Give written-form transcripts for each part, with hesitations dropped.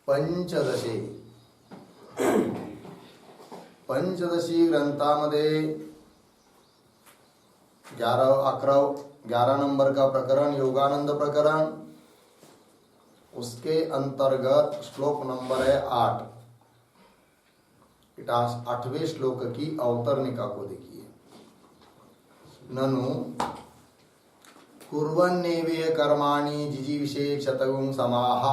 पंचदशी ग्रंथामध्ये 11 नंबर का प्रकरण योगानंद प्रकरण, उसके अंतर्गत श्लोक नंबर है 8। 8वें श्लोक की अवतरणिका को देखिए। ननु कुर्वन्नेवेह कर्माणि जिजीविषे क्षतगुं समाह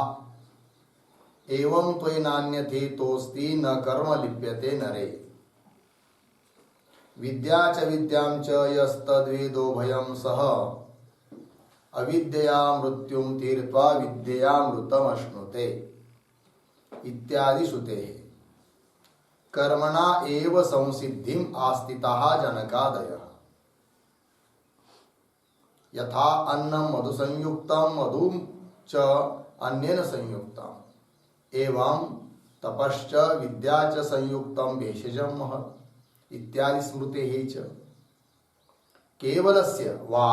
एवं त्वयि नान्यथे तोस्ति न कर्म लिप्यते नरे। विद्या च विद्यां च यस्तद्वेदो भयं सह अविद्यया मृत्युं तीर्त्वा विद्ययामृतमश्नुते इत्यादि श्रुतेः। कर्मणा एव संसिद्धिं आस्थिताः जनकादयः। यथा अन्नं मधुसंयुक्तं मधुं च अन्येन संयुक्तम् एवं तपश्च विद्या च संयुक्तं भेषजं महत् इत्यादि स्मृतेः च। केवलस्य वा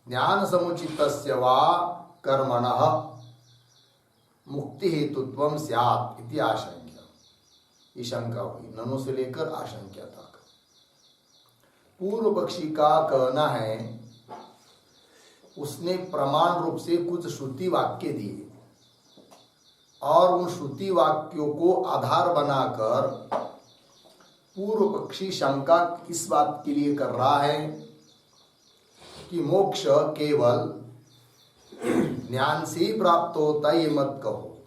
ज्ञान समुचितस्य वा कर्मणः मुक्ति हेतुत्वं स्यात् इति आशंक्य। ये शंका हुई ननु से लेकर आशंका तक। पूर्व पक्षी का कहना है उसने प्रमाण रूप से कुछ श्रुति वाक्य दिए और उन श्रुति वाक्यों को आधार बनाकर पूर्व पक्षी शंका इस बात के लिए कर रहा है कि मोक्ष केवल ज्ञान से ही प्राप्त होता है, ये मत कहो,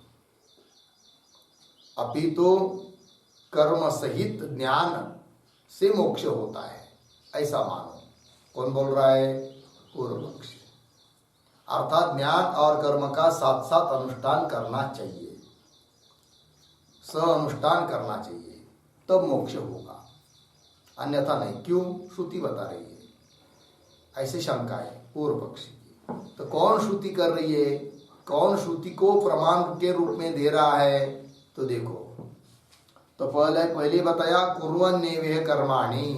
अपितु कर्म सहित ज्ञान से मोक्ष होता है, ऐसा मानो। कौन बोल रहा है? पूर्व पक्षी। अर्थात ज्ञान और कर्म का साथ साथ अनुष्ठान करना चाहिए, अनुष्ठान करना चाहिए, तब मोक्ष होगा, अन्यथा नहीं। क्यों? श्रुति बता रही है। ऐसे शंका है पूर्व पक्षी की। तो कौन श्रुति कर रही है, कौन श्रुति को प्रमाण के रूप में दे रहा है? तो देखो, तो पहले बताया कुर्वन्नेवेह कर्माणि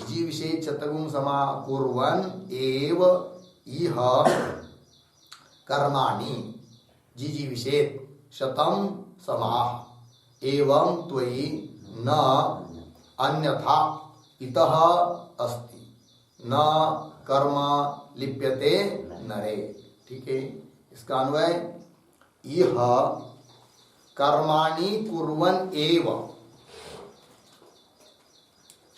जीविषे क्षतगुं समा कुर्वन् एव इह कर्माणि जिजीविषेत् शतं समाह एवं त्वयि न अन्यथा इतः अस्ति न कर्म लिप्यते नरे। ठीक है, इसका अन्वय इह कर्माणि कुर्वन् एव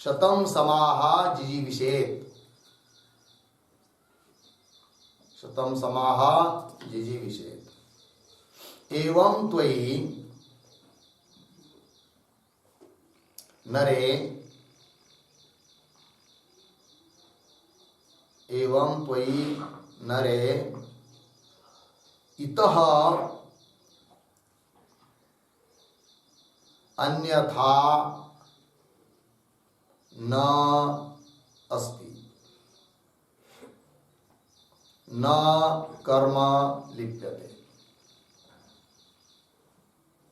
शतं समाह जिजीविषेत्। शतं समाह जिजीविषेत् एवं त्वयि नरे एवं त्वयि नरे इतः अन्यथा न अस्ति न कर्म लिप्यते।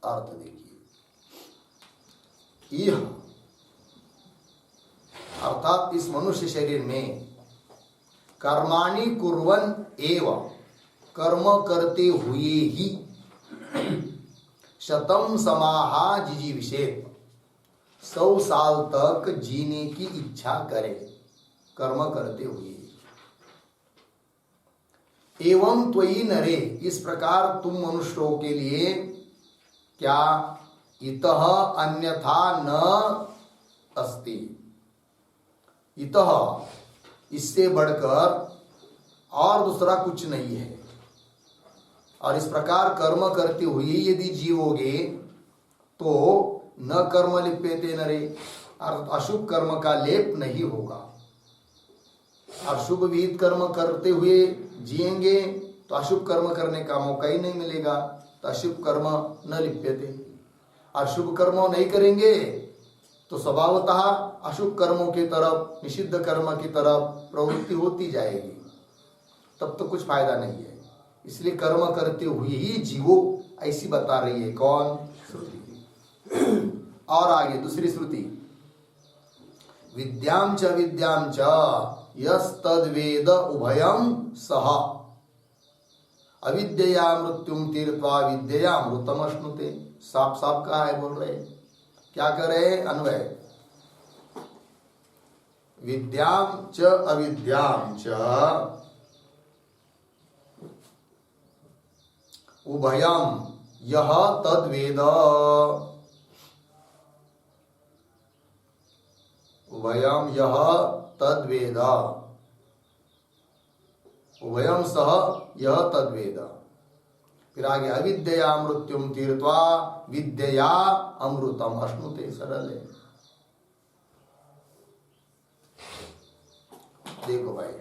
अर्थ देखिए, यह अर्थात इस मनुष्य शरीर में कर्माणि कुर्वन् एव कर्म करते हुए ही शतं समाह जिजीविषेत् 100 साल तक जीने की इच्छा करे, कर्म करते हुए। एवं त्वयि नरे, इस प्रकार तुम मनुष्यों के लिए क्या इतः अन्यथा न अस्ति। इतः इससे बढ़कर और दूसरा कुछ नहीं है। और इस प्रकार कर्म करते हुए यदि जीवोगे तो न कर्म लिप्यते नरे, अशुभ कर्म का लेप नहीं होगा। और शुभ विहित कर्म करते हुए जिएंगे तो अशुभ कर्म करने का मौका ही नहीं मिलेगा, तो अशुभ कर्म न लिप्यते। और शुभ कर्म नहीं करेंगे तो स्वभावतः अशुभ कर्मों की तरफ, निषिद्ध कर्म की तरफ प्रवृत्ति होती जाएगी, तब तो कुछ फायदा नहीं है। इसलिए कर्म करते हुए ही जीवो, ऐसी बता रही है कौन? श्रुति। और आगे दूसरी श्रुति, विद्यां च यस्तद्वेद उभयं सह अविद्यया मृत्युम तीर्थवा विद्यया अमृतम अश्नुते। साफ साफ कहा है, बोल रहे क्या करे अन्वय, विद्याम च अविद्याम च उभयम यह तद्वेद, उभयम यह तद्वेद, उभयम सह यह तद्वेद। फिर आगे अविद्यया मृत्युम तीर्थवा विद्यया अमृतम अश्नुते। सरल है, देखो भाई,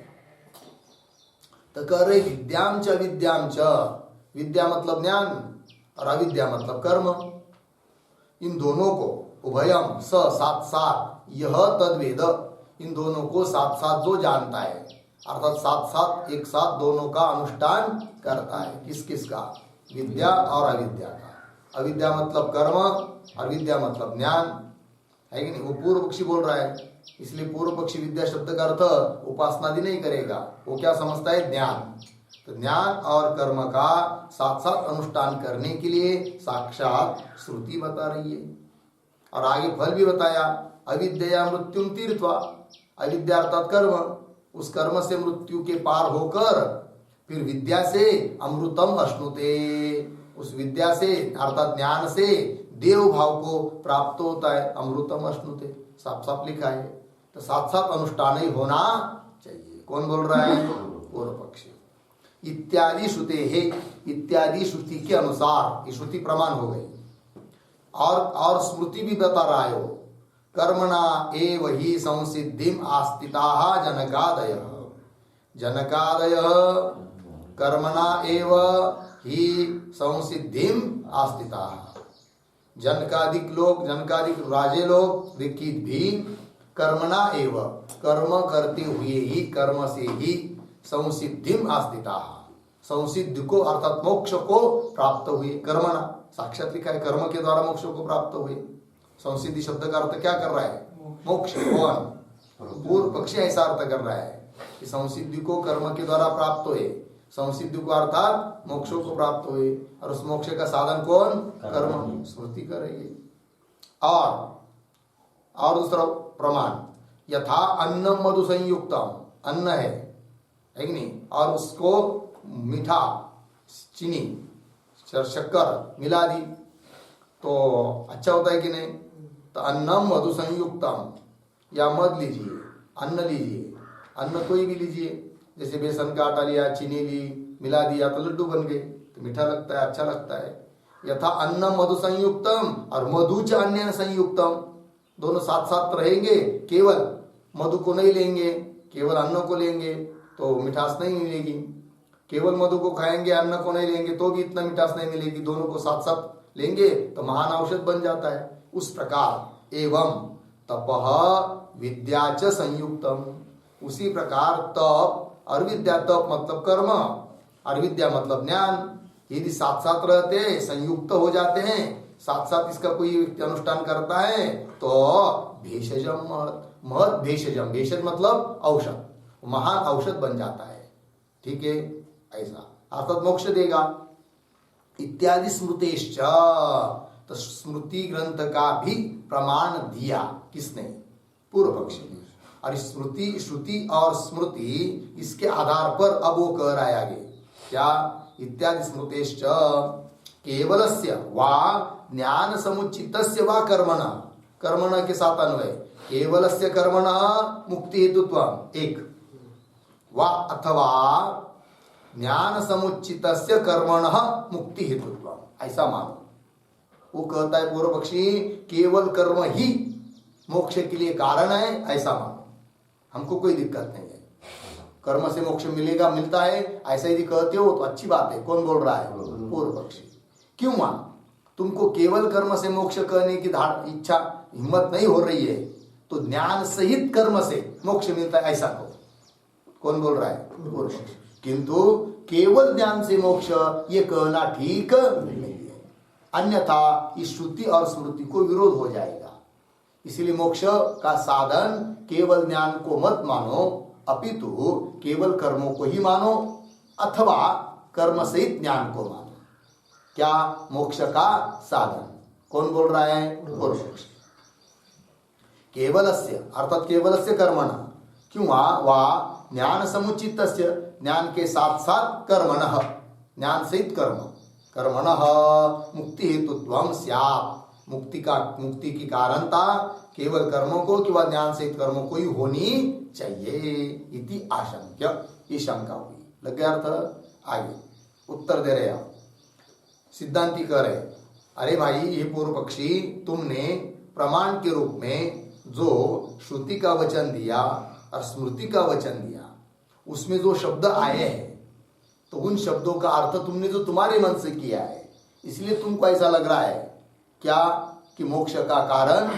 तो कह रहे विद्याम च अविद्याम च, विद्या मतलब ज्ञान और अविद्या मतलब कर्म, इन दोनों को उभयम स साथ साथ, यह तद्वेद, इन दोनों को साथ साथ जो जानता है, अर्थात साथ साथ एक साथ दोनों का अनुष्ठान करता है। किस किस का, विद्या और अविद्या का। अविद्या मतलब कर्म और विद्या मतलब ज्ञान, है कि नहीं। वो पूर्व पक्षी बोल रहा है, इसलिए पूर्व पक्षी विद्या शब्द का अर्थ उपासनादि नहीं करेगा, वो क्या समझता है, ज्ञान। तो ज्ञान और कर्म का साथ साथ अनुष्ठान करने के लिए साक्षात श्रुति बता रही है। और आगे फल भी बताया, अविद्या मृत्युम तीर्थवा, अविद्या अर्थात कर्म, उस कर्म से मृत्यु के पार होकर फिर विद्या से अमृतम अश्नुते, उस विद्या से अर्थात ज्ञान से देव भाव को प्राप्त होता है, अमृतम अश्नुते, साफ साफ लिखा है। तो साथ साथ अनुष्ठान ही होना चाहिए। कौन बोल रहा है, पूर्व पक्षी। इत्यादि श्रुते है, इत्यादि श्रुति के अनुसार, ये श्रुति प्रमाण हो गई। और स्मृति भी बता रहा है, वो कर्मणा एव ही संसिद्धिम आस्तिताः जनकादय, जनकादय कर्मणा एव ही संसिद्धिम आस्तिताः। जनकादिक लोग, जनकादिक राजे लोग विकित भी कर्मणा एव, कर्म करते हुए ही, कर्म से ही संसिद्धिम आस्तिताः, संसिद्धि को अर्थात मोक्ष को प्राप्त हुए। कर्मणा साक्षात लिखा है, कर्म के द्वारा मोक्ष को प्राप्त हुए। संसिद्धि शब्द का अर्थ क्या कर रहा है, मोक्ष। कौन, पूर्व पक्षी ऐसा अर्थ कर रहा है कि संसिद्धि को कर्म के द्वारा प्राप्त हुए, संसिद्धि को अर्थात मोक्षों को प्राप्त हुए, और उस मोक्ष का साधन कौन, कर्म, स्मृति कर रही है। और दूसरा प्रमाण, यथा अन्नम मधु संयुक्तम, अन्न है कि नहीं, और उसको मीठा, चीनी, शक्कर मिला दी तो अच्छा होता है कि नहीं। तो अन्नम मधु संयुक्तम, या मध लीजिए, अन्न लीजिए, अन्न कोई भी लीजिए, जैसे बेसन का आटा लिया, चीनी ली, मिला दिया तो लड्डू बन गए, तो मीठा लगता है, अच्छा लगता है। यथा अन्नम मधु संयुक्तम और मधु च अन्य संयुक्तम, दोनों साथ साथ रहेंगे, केवल मधु को नहीं लेंगे, केवल अन्न को लेंगे तो मिठास नहीं मिलेगी, केवल मधु को खाएंगे, अन्न को नहीं लेंगे तो भी इतना मिठास नहीं मिलेगी, दोनों को साथ साथ लेंगे तो महान औषध बन जाता है। उस प्रकार एवं तपः विद्या च संयुक्तम, उसी प्रकार तप और विद्या, तप मतलब कर्म और विद्या मतलब ज्ञान, यदि साथ साथ रहते हैं, संयुक्त हो जाते हैं, साथ साथ इसका कोई व्यक्ति अनुष्ठान करता है तो भेषजम महत्, महत् भेषजम, भेषज मतलब औषध, महान औषध बन जाता है। ठीक है, ऐसा अर्थात मोक्ष देगा। इत्यादि स्मृतेश्च, तो स्मृति ग्रंथ का भी प्रमाण दिया किसने, पूर्व पक्षी ने। और स्मृति, श्रुति और स्मृति, इसके आधार पर अब वो कह रहा है आगे क्या, इत्यादि स्मृतेश्च केवलस्य वा ज्ञान समुचितस्य वा कर्मण, कर्मण के साथ अन्वय, केवलस्य कर्मण मुक्ति हेतुत्व एक, वा अथवा ज्ञान समुचितस्य कर्मणः मुक्ति हेतुत्व, ऐसा मानो। वो कहता है पूर्व पक्षी केवल कर्म ही मोक्ष के लिए कारण है, ऐसा मानो, हमको कोई दिक्कत नहीं है, कर्म से मोक्ष मिलेगा, मिलता है, ऐसा यदि कहते हो तो अच्छी बात है। कौन बोल रहा है, पूर्व पक्षी। क्यों मानो, तुमको केवल कर्म से मोक्ष करने की इच्छा, हिम्मत नहीं हो रही है, तो ज्ञान सहित कर्म से मोक्ष मिलता है, ऐसा कहो। कौन बोल रहा है, पूर्व पक्षी। किंतु केवल ज्ञान से मोक्ष, ये कहना ठीक नहीं है, अन्यथा इस श्रुति और स्मृति को विरोध हो जाएगा। इसलिए मोक्ष का साधन केवल ज्ञान को मत मानो, अपितु केवल कर्मों को ही मानो, अथवा कर्म सहित ज्ञान को मानो। क्या? मोक्ष का साधन। कौन बोल रहा है? पूर्व पक्षी। केवलस्य अर्थात केवलस्य कर्मण, क्यों? वा ज्ञान समुचितस्य, ज्ञान के साथ साथ कर्मणः, ज्ञान सहित कर्म, कर्मणः मुक्ति हेतुत्वम स्यात्, मुक्ति की कारणता केवल कर्मों को कि वह ज्ञान सहित कर्मों को ही होनी चाहिए। इति आशंक्य, ये शंका हुई। लग गया अर्थ? आगे उत्तर दे रहे आप। सिद्धांती कह रहे, अरे भाई ये पूर्व पक्षी, तुमने प्रमाण के रूप में जो श्रुति का वचन दिया और स्मृति का वचन दिया, उसमें जो शब्द आए हैं, तो उन शब्दों का अर्थ तुमने जो तुम्हारे मन से किया है, इसलिए तुमको ऐसा लग रहा है क्या कि मोक्ष का कारण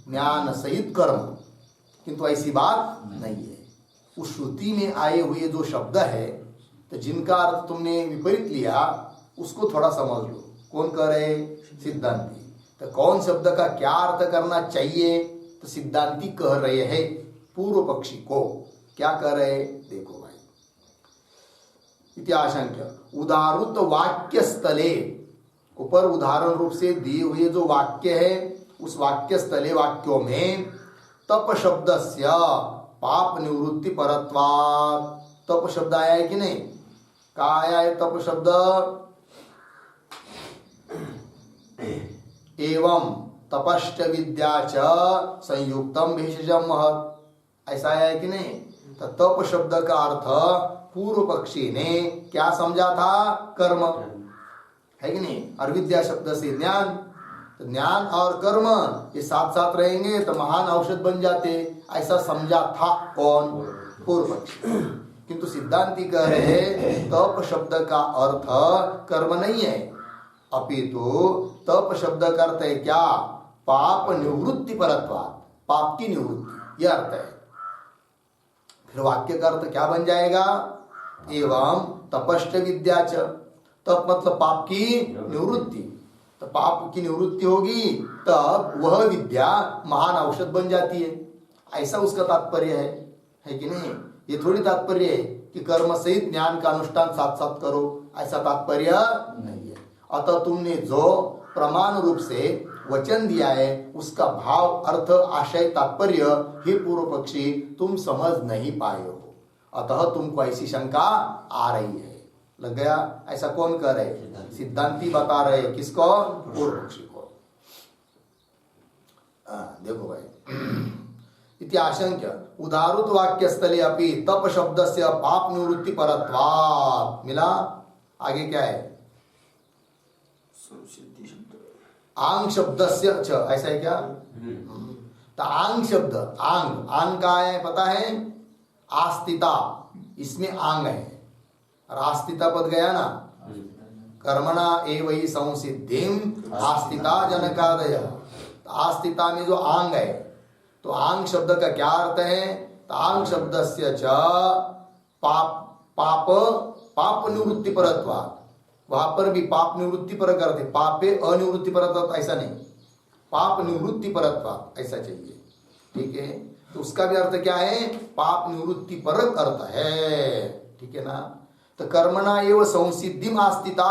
ज्ञान सहित कर्म, किंतु ऐसी बात नहीं है। उस श्रुति में आए हुए जो शब्द है, तो जिनका अर्थ तुमने विपरीत लिया, उसको थोड़ा समझ लो। कौन कह रहे? सिद्धांती। तो कौन शब्द का क्या अर्थ करना चाहिए? तो सिद्धांती कह रहे हैं पूर्व पक्षी को। क्या कह रहे? देखो भाई, इत्याशंक्य उदाहृत वाक्य स्थले, ऊपर उदाहरण रूप से दिए हुए जो वाक्य है, उस वाक्य स्थले वाक्यों में तप शब्दस्य पाप निवृत्ति परत्वात्, तप शब्द आया है कि नहीं? कहाँ आया है तप शब्द? एवं तपश्च विद्या च संयुक्तम भेषजम महत्, ऐसा आया है कि नहीं? तो तप शब्द का अर्थ पूर्व पक्षी ने क्या समझा था? कर्म, है कि नहीं? और विद्या शब्द से ज्ञान, तो ज्ञान और कर्म ये साथ साथ रहेंगे तो महान औषध बन जाते, ऐसा समझा था। कौन? पूर्व पक्षी। किंतु सिद्धांती कह रहे तप शब्द का अर्थ कर्म नहीं है, अपितु तप शब्द का अर्थ है क्या? पाप निवृत्ति परत्वात्, पाप की निवृत्ति, यह अर्थ है। फिर वाक्य का अर्थ क्या बन जाएगा? एवं तपश्च विद्या च, तप मतलब पाप की निवृत्ति, तो पाप की निवृत्ति होगी तब वह विद्या महान औषध बन जाती है, ऐसा उसका तात्पर्य है कि नहीं? ये थोड़ी तात्पर्य है कि कर्म सहित ज्ञान का अनुष्ठान साथ साथ करो, ऐसा तात्पर्य नहीं है। अतः तुमने जो प्रमाण रूप से वचन दिया है, उसका भाव, अर्थ, आशय, तात्पर्य ही पूर्व पक्षी तुम समझ नहीं पाए हो, अतः तुमको ऐसी शंका आ रही है। लग गया? ऐसा कौन कर रहे? सिद्धांती बता रहे। किसको? पूर्व पक्षी को। देखो भाई, इति आशंक्य उदाहृत वाक्य स्थले अपि तप शब्द से पाप निवृत्ति परत्वात्, मिला? आगे क्या है? आंग शब्द से, ऐसा है क्या? तो आंग शब्द, आंग का है पता है? आस्तिता, इसमें आंग है, आस्तिता पद गया ना, कर्मणा एव हि संसिद्धिम आस्तिता जनकादय। आस्तिता में जो आंग है, तो आंग शब्द का क्या अर्थ है? तो आंग शब्द से च पाप निवृत्ति परत्वात्, वहां पर भी पाप निवृत्ति पर करते, पापे अनिवृत्ति परत्वात् ऐसा नहीं, पाप निवृत्ति परत्वात् ऐसा चाहिए। ठीक है? तो उसका भी अर्थ क्या है? पाप निवृत्ति परक अर्थ है। ठीक है ना? तो कर्मणा एवं संसिद्धिम आस्तिता,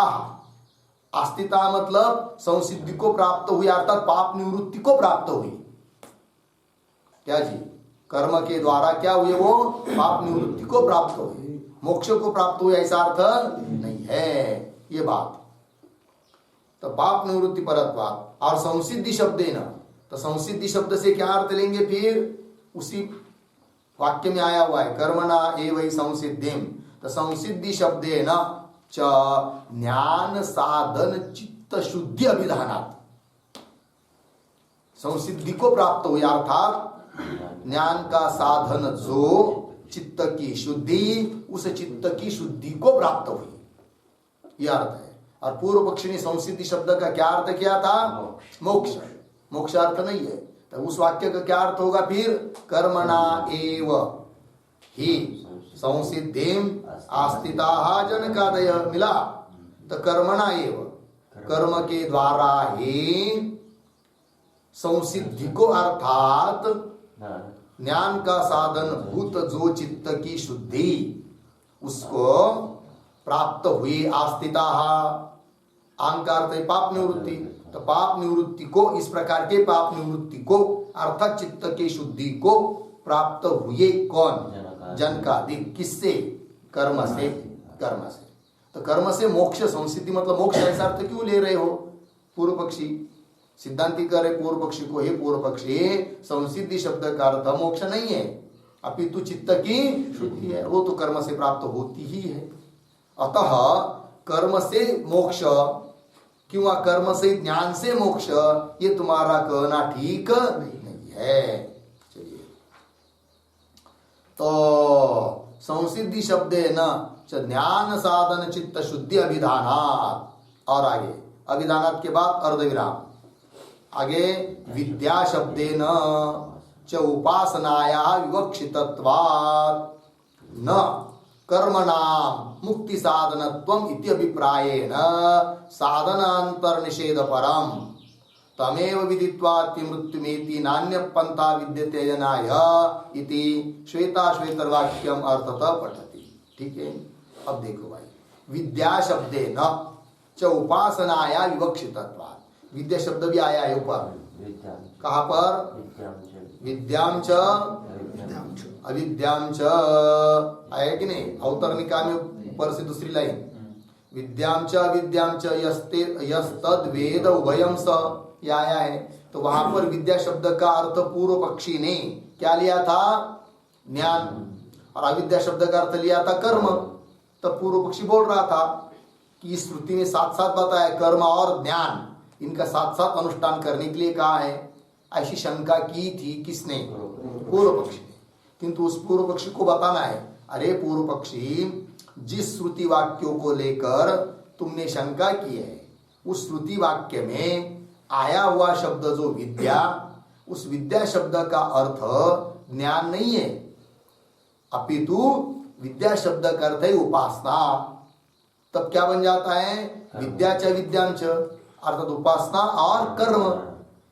आस्तिता मतलब संसिद्धि को प्राप्त हुई, अर्थात पाप निवृत्ति को प्राप्त हुई। क्या जी? कर्म के द्वारा क्या हुए? वो पाप निवृत्ति को प्राप्त हुए, मोक्ष को प्राप्त हुए, ऐसा अर्थ नहीं है ये बात। तो पाप निवृत्ति परत्वात् और संसिद्धि शब्द है ना, तो संसिद्धि शब्द से क्या अर्थ लेंगे? फिर उसी वाक्य में आया हुआ है कर्मणा एव हि संसिद्धिम, तो संसिद्धि शब्द है ना च ज्ञान साधन चित्त शुद्धि अभिधानात्, संसिद्धि को प्राप्त हुई अर्थात ज्ञान का साधन जो चित्त की शुद्धि, उस चित्त की शुद्धि को प्राप्त हुई, यह अर्थ है। और पूर्व पक्षी ने संसिद्धि शब्द का क्या अर्थ किया था? मोक्ष, मोक्ष अर्थ नहीं है। तो उस वाक्य का क्या अर्थ होगा फिर? कर्मणा एव हि संसिद्धिम आस्तिताः जनकादय, मिला? तो कर्मणा एव, कर्म के द्वारा ही संसिद्धि को अर्थात ज्ञान का साधन भूत जो चित्त की शुद्धि, उसको प्राप्त हुए आस्थिता, अहंकार तो पाप निवृत्ति, तो पाप निवृत्ति को, इस प्रकार के पाप निवृत्ति को अर्थात चित्त की शुद्धि को प्राप्त हुए कौन? जनकादिक। किससे? कर्म से। कर्म से। तो कर्म से मोक्ष संसिद्धि, मतलब मोक्ष ऐसा अर्थ क्यों ले रहे हो? पूर्व पक्षी सिद्धांति कह रहे पूर्व पक्षी को, हे पूर्व पक्षी, संसिद्धि शब्द का अर्थ मोक्ष नहीं है, अपितु चित्त की शुद्धि है, वो तो कर्म से प्राप्त होती ही है। अतः कर्म से मोक्ष किंवा कर्म से ज्ञान से मोक्ष, ये तुम्हारा कहना ठीक नहीं है। चलिए, तो संसिद्धि शब्द है न ज्ञान साधन चित्त शुद्धि अभिधानात्, और आगे अभिधानात् के बाद अर्धविराम, आगे विद्या शब्देन च उपासनाया विवक्षितत्वात् न कर्मणाम मुक्ति साधनत्वम इति अभिप्रायेण साधनांतर निषेध परम तमेव विदित्वाति मृत्युमेति नान्य पंथा विद्यते जनाय इति श्वेताश्वेतर वाक्यम अर्थतः पठति। ठीक है, अब देखो भाई, विद्या शब्देन च उपासनाया विवक्षितत्वात्, विद्या शब्द भी आया है ऊपर, कहाँ पर? विद्याम च अविद्याम च, आया कि नहीं? अवतरणिका में ऊपर से दूसरी लाइन, विद्याम च अविद्याम च यस्तद वेद उभयम स, ये आया है। तो वहां पर विद्या शब्द का अर्थ पूर्व पक्षी ने क्या लिया था? ज्ञान, और अविद्या शब्द का अर्थ लिया था कर्म। तब पूर्व पक्षी बोल रहा था कि इस श्रुति में साथ साथ बताया कर्म और ज्ञान, इनका साथ साथ अनुष्ठान करने के लिए कहा है। ऐसी शंका की थी किसने? पूर्व पक्षी ने। किंतु उस पूर्व पक्षी को बताना है, अरे पूर्व पक्षी, जिस श्रुति वाक्यों को लेकर तुमने शंका की है, उस श्रुति वाक्य में आया हुआ शब्द जो विद्या, उस विद्या शब्द का अर्थ ज्ञान नहीं है, अपितु विद्या शब्द का अर्थ है उपासना। तब क्या बन जाता है? विद्या च विद्यांच, अर्थात उपासना और कर्म,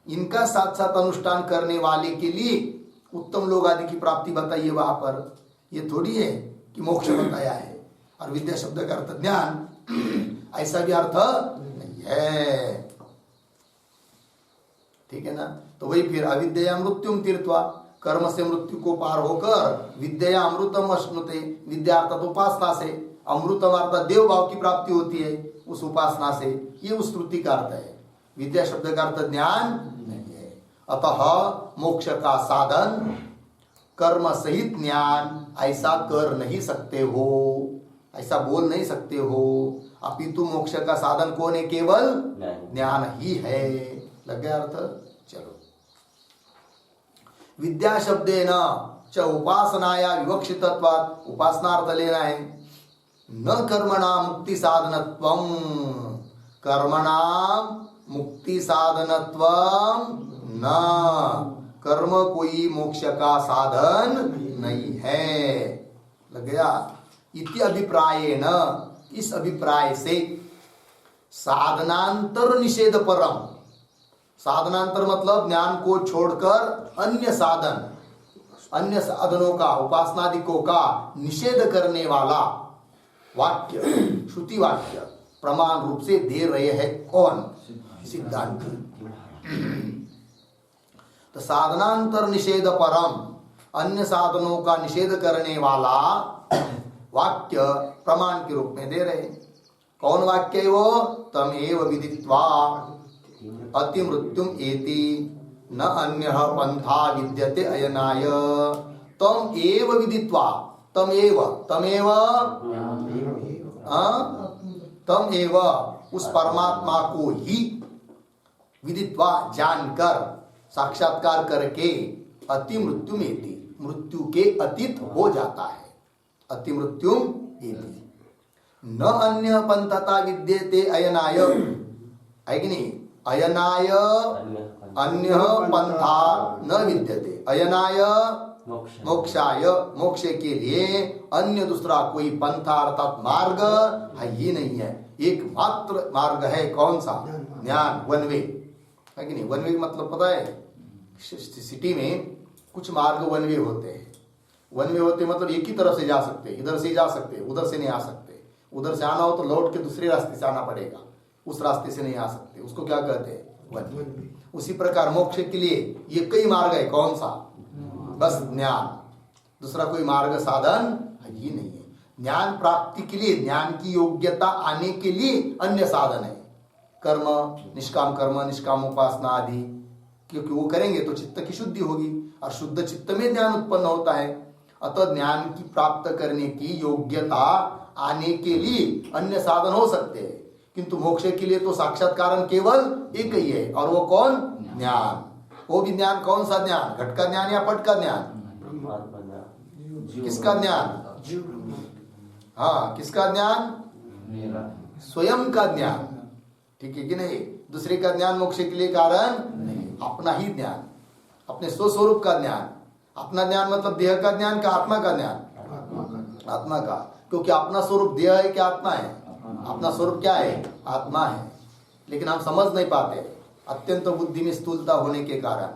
इनका साथ साथ अनुष्ठान करने वाले के लिए उत्तम लोग आदि की प्राप्ति बताइए वहां पर। ये थोड़ी है कि मोक्ष बताया है, और विद्या शब्द का अर्थ ज्ञान, ऐसा भी अर्थ नहीं है। ठीक है ना? तो वही फिर अविद्या मृत्युम तीर्थवा, कर्म से मृत्यु को पार होकर विद्या अमृतम अश्नुते, विद्या अर्थात उपासना से, अमृतम अर्थात देव भाव की प्राप्ति होती है उस उपासना से, ये उस श्रुति का अर्थ है। विद्या शब्द का अर्थ ज्ञान नहीं है। अतः मोक्ष का साधन कर्म सहित ज्ञान ऐसा कर नहीं सकते हो, ऐसा बोल नहीं सकते हो, अपितु मोक्ष का साधन कौन है? केवल ज्ञान ही है। लग गया अर्थ? चलो, विद्या शब्देन च उपासनाया विवक्षितत्वात्, उपासना अर्थ लेना है। न कर्मणा मुक्ति साधनत्वम, कर्मणा मुक्ति साधनत्वम न, कर्म कोई मोक्ष का साधन नहीं है। लग गया? इति अभिप्रायेण, इस अभिप्राय से साधनांतर निषेध परम, साधनांतर मतलब ज्ञान को छोड़कर अन्य साधन, अन्य साधनों का, उपासनादिकों का निषेध करने वाला वाक्य, श्रुति वाक्य प्रमाण रूप से दे रहे हैं कौन? सिद्धांत। तो साधनांतर निषेध परम, अन्य साधनों का निषेध करने वाला वाक्य प्रमाण के रूप में दे रहे। कौन वाक्य है वो? तमेव विदित्वा अति मृत्युम एति न अन्यः पंथा विद्यते अयनाय, तम एव विदित्वा, तमेव, तमेव, तमेव उस परमात्मा को ही विदित्वा जानकर, साक्षात्कार करके, अति मृत्युम एति, मृत्यु के अतीत हो जाता है। अति मृत्युम एति न अन्य पंथता विद्यते अयनाय, है कि नहीं? अयनाय अन्य पंथा न विद्यते, अयनाय मोक्षाय, मोक्ष के लिए अन्य दूसरा कोई पंथा अर्थात मार्ग है ही नहीं है। एकमात्र मार्ग है कौन सा? ज्ञान, वन वे, है कि नहीं? वन वे मतलब पता है, सिटी में कुछ मार्ग वन वे होते हैं। वन वे होते मतलब एक ही तरफ से जा सकते, इधर से जा सकते, उधर से नहीं आ सकते। उधर से आना हो तो लौट के दूसरे रास्ते से आना पड़ेगा, उस रास्ते से नहीं आ सकते, उसको क्या कहते हैं? वन। उसी प्रकार मोक्ष के लिए ये कई मार्ग है, कौन सा? बस ज्ञान, दूसरा कोई मार्ग साधन ही नहीं है। ज्ञान प्राप्ति के लिए, ज्ञान की योग्यता आने के लिए अन्य साधन है, कर्म, निष्काम उपासना आदि, क्योंकि वो करेंगे तो चित्त की शुद्धि होगी और शुद्ध चित्त में ज्ञान उत्पन्न होता है। अतः ज्ञान की प्राप्त करने की योग्यता आने के लिए अन्य साधन हो सकते हैं, किंतु मोक्ष के लिए तो साक्षात्कार केवल एक ही है, और वो कौन? ज्ञान। वो भी ज्ञान कौन सा ज्ञान? घट का ज्ञान या पट का ज्ञान? किसका ज्ञान? हाँ, किसका ज्ञान? स्वयं का ज्ञान, ठीक है कि नहीं? दूसरे का ज्ञान मोक्ष के लिए कारण नहीं, अपना ही ज्ञान, अपने स्वस्वरूप का ज्ञान। अपना ज्ञान मतलब देह का ज्ञान का आत्मा का ज्ञान? आत्मा का, क्योंकि अपना स्वरूप देह है कि आत्मा है? अपना स्वरूप क्या है? आत्मा है। लेकिन हम समझ नहीं पाते, अत्यंत बुद्धि में स्थूलता होने के कारण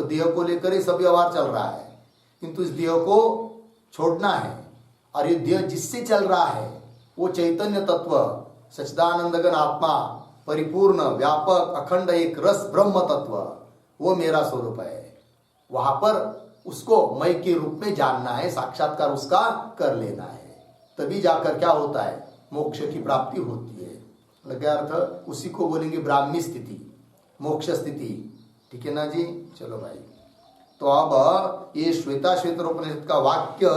देह को लेकर ही सब व्यवहार चल रहा है, किंतु इस देह को छोड़ना है। और ये देह जिससे चल रहा है वो चैतन्य तत्व, सच्चिदानंदघन आत्मा, परिपूर्ण व्यापक अखंड एक रस ब्रह्म तत्व, वो मेरा स्वरूप है। वहां पर उसको मैं के रूप में जानना है, साक्षात्कार उसका कर लेना है, तभी जाकर क्या होता है? मोक्ष की प्राप्ति होती है। लगा अर्थ? उसी को बोलेंगे ब्राह्मी स्थिति, मोक्ष स्थिति, ठीक है ना जी? चलो भाई, तो अब ये श्वेताश्वेतर उपनिषद का वाक्य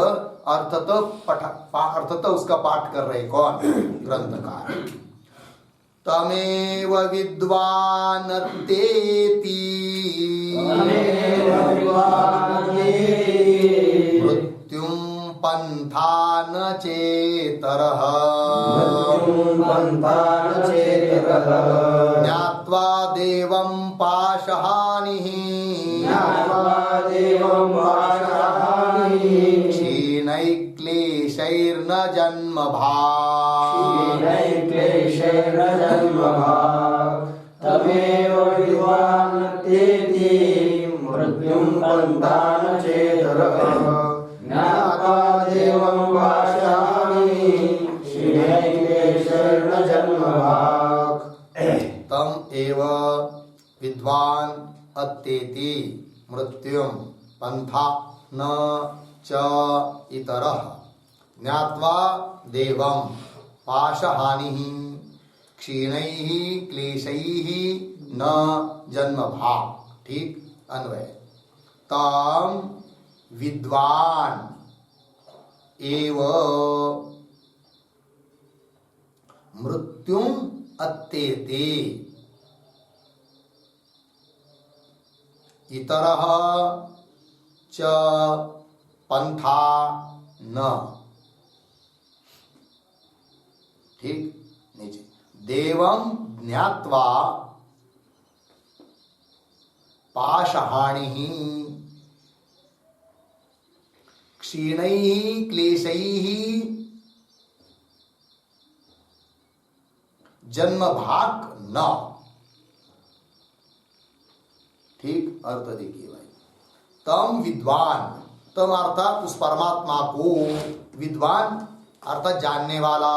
अर्थतः उसका पाठ कर रहे कौन? ग्रंथकार। तमेव विद्वान् तेति मृत्युं पंथा न चेतरः ज्ञात्वा देवं पाशहानिः क्षीणैक्लेशैर्न जन्मभाक् तमेव विद्वान् तेति मृत्युं पंथा न चेतरः ज्ञात्वा देवं पाशहानिः क्षीणैक्लेशैर्न जन्मभाक्। तम एव विद्वान् अत्येति मृत्युं पंथा न च इतरः ज्ञात्वा देवं पाशहानिः क्षीणैः क्लेशैः न जन्मभाक्। ठीक अन्वय। तम विद्वान् एव मृत्युं अत्येति इतरः च पंथा न। ठीक, नीचे देवं ज्ञात्वा पाशहानिः क्षीणैः क्लेशैः जन्मभाक् न। ठीक, अर्थ देखिए भाई। तम विद्वान, तम अर्थात उस परमात्मा को, विद्वान अर्थात जानने वाला।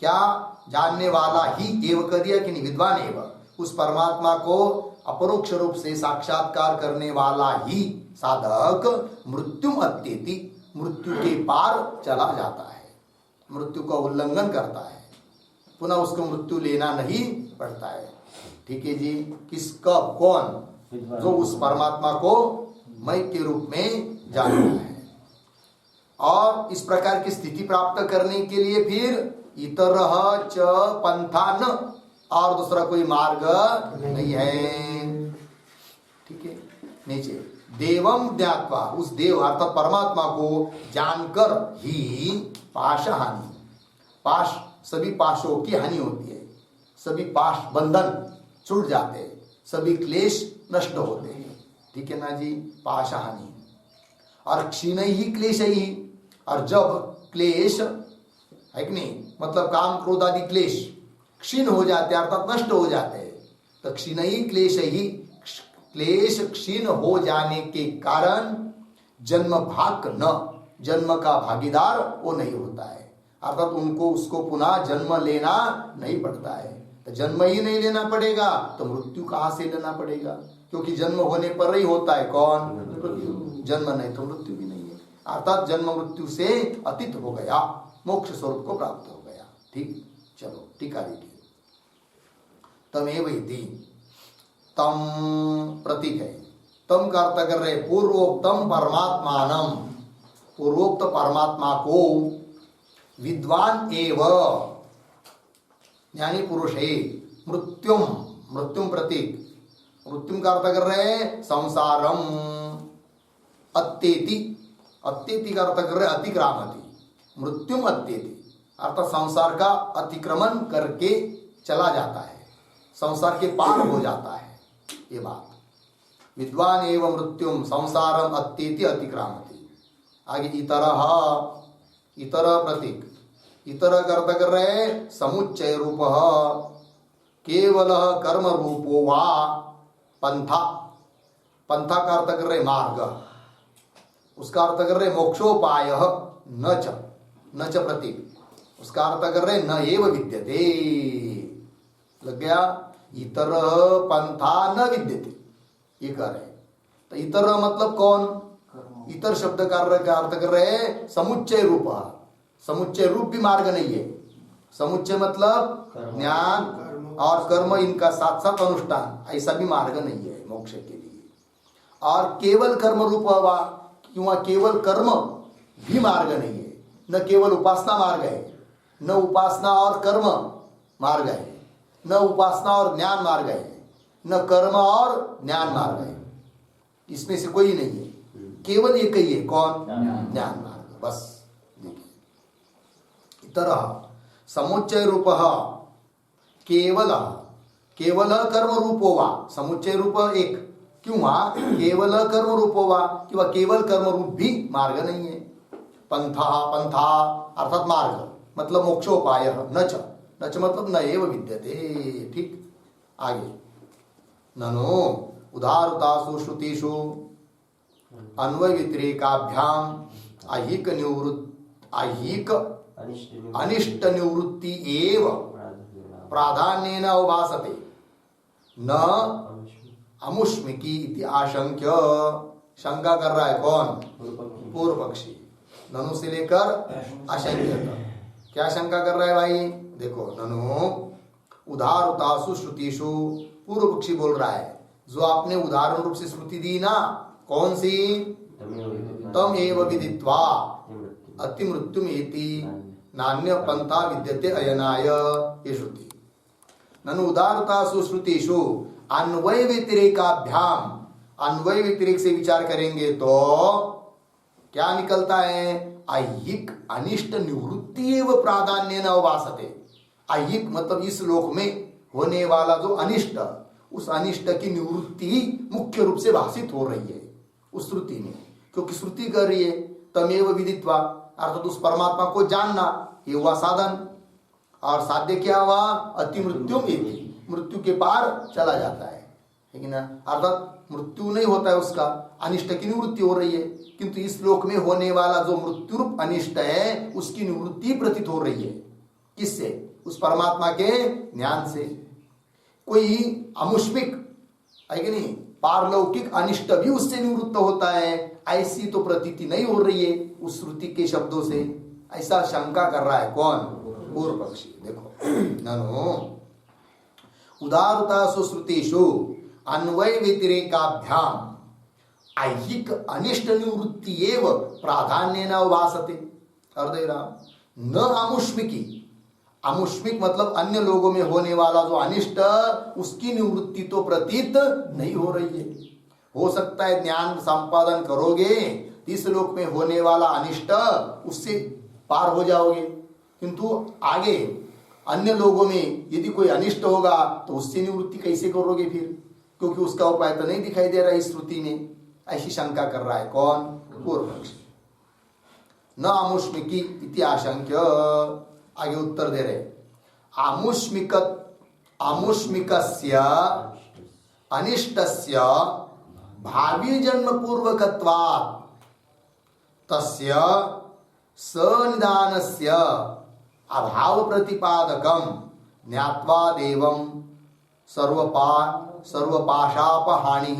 क्या जानने वाला ही एव कर दिया कि नहीं? विद्वान एव, उस परमात्मा को अपरोक्ष रूप से साक्षात्कार करने वाला ही साधक मृत्यु अत्येति, मृत्यु के पार चला जाता है, मृत्यु का उल्लंघन करता है, पुनः उसको मृत्यु लेना नहीं पड़ता है। ठीक है जी? किसका? कौन? जो उस परमात्मा को मैं के रूप में जानता है। और इस प्रकार की स्थिति प्राप्त करने के लिए फिर इतरः च पंथा न, और दूसरा कोई मार्ग नहीं है। ठीक है, नीचे देवम ज्ञात्वा, उस देव अर्थात परमात्मा को जानकर ही पाश हानि, पाश सभी पाशों की हानि होती है, सभी पाश बंधन छूट जाते हैं, सभी क्लेश नष्ट होते हैं। ठीक है ना जी? पाश हानि। और क्षीण ही क्लेश ही, और जब क्लेश है कि नहीं, मतलब काम क्रोध आदि क्लेश क्षीण हो जाते हैं अर्थात नष्ट हो जाते हैं, तो क्षीण ही क्लेश ही, क्लेश क्षीण हो जाने के कारण जन्म भाग न, जन्म का भागीदार वो नहीं होता है। अर्थात उनको उसको पुनः जन्म लेना नहीं पड़ता है। तो जन्म ही नहीं लेना पड़ेगा तो मृत्यु कहाँ से लेना पड़ेगा, क्योंकि जन्म होने पर ही होता है कौन, मृत्यु। जन्म नहीं तो मृत्यु भी नहीं है, अर्थात जन्म मृत्यु से अतीत हो गया, मोक्ष स्वरूप को प्राप्त हो गया। ठीक, चलो टीका देखिए। तमेव इति, तम प्रतीक है, तम का अर्थ कर रहे पूर्वोक्तम परमात्मानम, पूर्वोक्त परमात्मा को विद्वान एव ज्ञानी पुरुष है, मृत्युम, मृत्युम प्रतीक, मृत्युम का अर्थ कर रहे संसारम, अत्येति, अत्येति का अर्थ कर रहे अतिक्रामति, मृत्युम अत्येति अर्थात संसार का अतिक्रमण करके चला जाता है, संसार के पार हो जाता है, ये बात। विद्वान एवं मृत्युम संसारम अत्येति अतिक्रामति। आगे इतरः, इतर प्रतीक, इतर का अर्थ कर रहे समुच्चय रूप, केवल कर्म रूपो वा पंथा, पंथा का अर्थ कर रहे मार्ग, उसका अर्थ कर रहे मोक्षोपाय, न च, न च प्रतीक, उसका अर्थ कर रहे न एव विद्यते, लग गया। इतर पंथा न विद्यते, ये कह रहे। तो इतर मतलब कौन, इतर शब्द का अर्थ कर रहे समुच्चय रूप, समुच्चय रूप भी मार्ग नहीं है। समुच्चय मतलब ज्ञान और कर्म इनका साथ साथ अनुष्ठान, ऐसा भी मार्ग नहीं है मोक्ष के लिए। और केवल कर्म रूप हुआ क्यों, केवल कर्म भी मार्ग नहीं है, न केवल उपासना मार्ग है, न उपासना और कर्म मार्ग है, न उपासना और ज्ञान मार्ग है, न कर्म और ज्ञान मार्ग है, इसमें से कोई नहीं है, केवल एक ही है, कौन, ज्ञान मार्ग, बस। देखिए इतरः समुच्चय रूप केवल, केवल कर्म रूपो वा, समुच्चय रूप एक क्यों, केवल कर्म रूपो वा, कि वह केवल कर्म रूप भी मार्ग नहीं है। पंथा, पंथा अर्थात मार्ग मतलब मोक्षोपाय, न च, न च मतलब न एव विद्यते। ठीक, आगे ननो उदारतासु श्रुतिषु अन्वय व्यतिरेकाभ्याम ऐहिक निवृत्ति, ऐहिक अनिष्ट निवृत्ति एव प्राधान्येन उभासते, न अमुष्मिकी इति आशंक्य। शंका कर रहा है कौन, पूर्व पक्षी, ननु से लेकर आशंक्य तक। क्या शंका कर रहा है भाई, देखो ननु उदारतासु श्रुतिषु, पूर्व पक्षी बोल रहा है जो आपने उदाहरण रूप से श्रुति दी ना, कौन सी, तम एव विदित्वा अति मृत्युमेति नान्य पंथा विद्यते अयनाय, ये श्रुति। ननु उदारतासु श्रुतिषु अन्वय व्यतिरेकाभ्याम, अन्वय व्यतिरेक से विचार करेंगे तो क्या निकलता है, ऐहिक अनिष्ट निवृत्ति एव प्राधान्येन उपासते। ऐहिक मतलब इस लोक में होने वाला जो अनिष्ट, उस अनिष्ट की निवृत्ति मुख्य रूप से भाषित हो रही है उस श्रुति में, क्योंकि श्रुति कर रही है तमेव विदित्वा, अर्थात उस परमात्मा को जानना, ये हुआ साधन, और साध्य क्या हुआ, अति मृत्यु, मृत्यु के पार चला जाता है कि ना, अर्थात मृत्यु नहीं होता है उसका, अनिष्ट की निवृत्ति हो रही है, किंतु इस लोक में होने वाला जो मृत्यु रूप अनिष्ट है उसकी निवृत्ति प्रतीत हो रही है, किससे, उस परमात्मा के ज्ञान से। कोई अमुष्मिक है कि नहीं, पारलौकिक अनिष्ट भी उससे निवृत्त होता है, ऐसी तो प्रतीति नहीं हो रही है उस श्रुति के शब्दों से, ऐसा शंका कर रहा है कौन, पूर्व पक्षी। देखो ननु उदारतासु श्रुतिषु अन्वय व्यतिरेकाभ्याम ऐहिक अनिष्ट निवृत्ति एव प्राधान्येन उभासते, न अमुष्मिकी, अमुष्मिक मतलब अन्य लोगों में होने वाला जो अनिष्ट, उसकी निवृत्ति तो प्रतीत नहीं हो रही है। हो सकता है ज्ञान संपादन करोगे, इस लोक में होने वाला अनिष्ट उससे पार हो जाओगे, किंतु आगे अन्य लोगों में यदि कोई अनिष्ट होगा तो उससे निवृत्ति कैसे करोगे फिर, क्योंकि उसका उपाय तो नहीं दिखाई दे रहा है इस श्रुति में, ऐसी शंका कर रहा है कौन, पूर्व पक्षी। न अमुष्मिकी इति आशंक्य, आगे उत्तर दे रहे, आमुष्मिकस्य अनिष्टस्य भावी जन्म पूर्वकत्वात् तस्य सनिदानस्य अभाव प्रतिपादकम ज्ञात्वा देवम सर्वपाशापहानि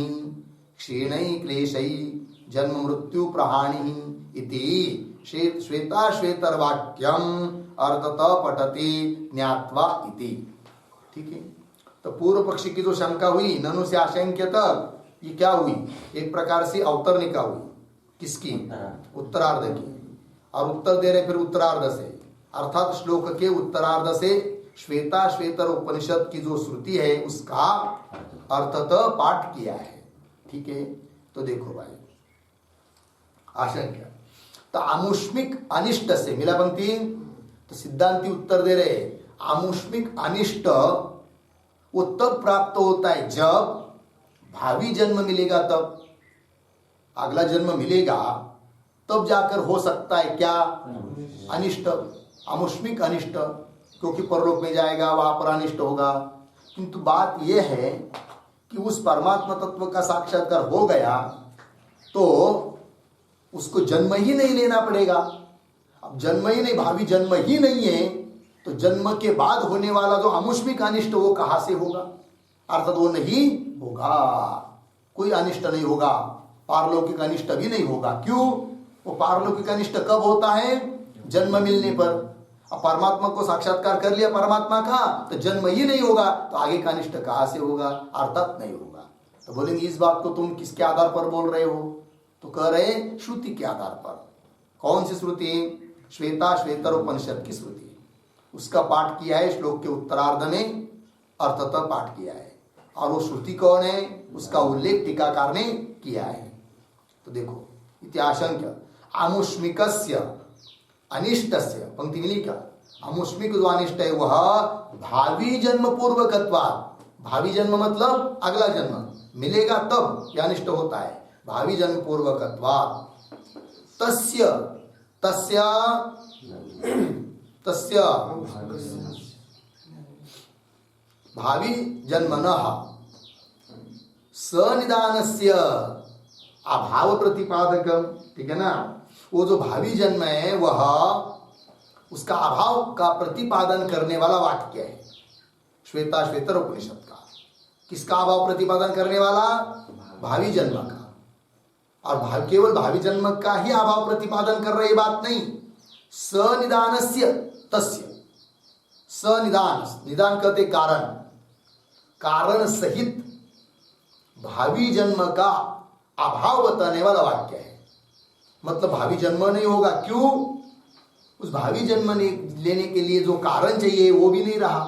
क्षीणै क्लेशै जन्म मृत्यु प्रहानि इति श्वेता वाक्यम अर्थतः पठति ज्ञात्वा इति। ठीक है, तो पूर्व पक्षी की जो शंका हुई ननु से आशंक्यत, ये क्या हुई? एक प्रकार से अवतरणिका हुई। किसकी? उत्तरार्ध की। और उत्तर दे रहे फिर उत्तरार्ध से, अर्थात श्लोक के उत्तरार्ध से श्वेतर उपनिषद की जो श्रुति है उसका अर्थतः पाठ किया है। ठीक है, तो देखो भाई आशंका, तो आमुष्मिक अनिष्ट से मिला पंक्ति। तो सिद्धांती उत्तर दे रहे आमुष्मिक अनिष्ट वो तब प्राप्त होता है जब भावी जन्म मिलेगा, तब अगला जन्म मिलेगा तब जाकर हो सकता है क्या? अनिष्ट, आमुष्मिक अनिष्ट, क्योंकि परलोक में जाएगा वहां पर अनिष्ट होगा। किंतु बात यह है कि उस परमात्मा तत्व का साक्षात्कार हो गया तो उसको जन्म ही नहीं लेना पड़ेगा। अब जन्म ही नहीं, भावी जन्म ही नहीं है, तो जन्म के बाद होने वाला जो आमुष्मिक अनिष्ट वो कहां से होगा? अर्थात वो नहीं होगा, कोई अनिष्ट नहीं होगा, पारलौकिक अनिष्ट भी नहीं होगा। क्यों? वो पारलौकिक अनिष्ट कब होता है? जन्म मिलने पर। अब परमात्मा को साक्षात्कार कर लिया परमात्मा का, तो जन्म ही नहीं होगा, तो आगे का अनिष्ट कहां से होगा? अर्थात नहीं होगा। तो बोलेंगे इस बात को तुम किसके आधार पर बोल रहे हो? तो कह रहे श्रुति के आधार पर। कौन सी श्रुति? श्वेतर उपनिषद की श्रुति, उसका पाठ किया है श्लोक के उत्तरार्ध में, अर्थतः पाठ किया है। और वो श्रुति कौन है? उसका उल्लेख टीकाकार ने किया है। तो देखो इत्याशंक्य आमुष्मिकस्य अनिष्टस्य, पंक्ति मिली क्या? आमुष्मिक जो अनिष्ट है वह भावी जन्म पूर्वकत्वात्, भावी जन्म मतलब अगला जन्म मिलेगा तब यह अनिष्ट होता है। भावी जन्म पूर्वकत्वात् तस्य तस्य तस्य भावी जन्मनः सनिदानस्य अभाव प्रतिपादकम। ठीक है ना, वो जो भावी जन्म है वह उसका अभाव का प्रतिपादन करने वाला वाक्य है श्वेतर उपनिषद का। किसका अभाव प्रतिपादन करने वाला? भावी जन्म का। और केवल भावी जन्म का ही अभाव प्रतिपादन कर रही बात नहीं, सनिदानस्य तस्य, सनिदान, निदान कहते कारण, कारण सहित भावी जन्म का अभाव बताने वाला वाक्य है। मतलब भावी जन्म नहीं होगा। क्यों? उस भावी जन्म लेने के लिए जो कारण चाहिए वो भी नहीं रहा।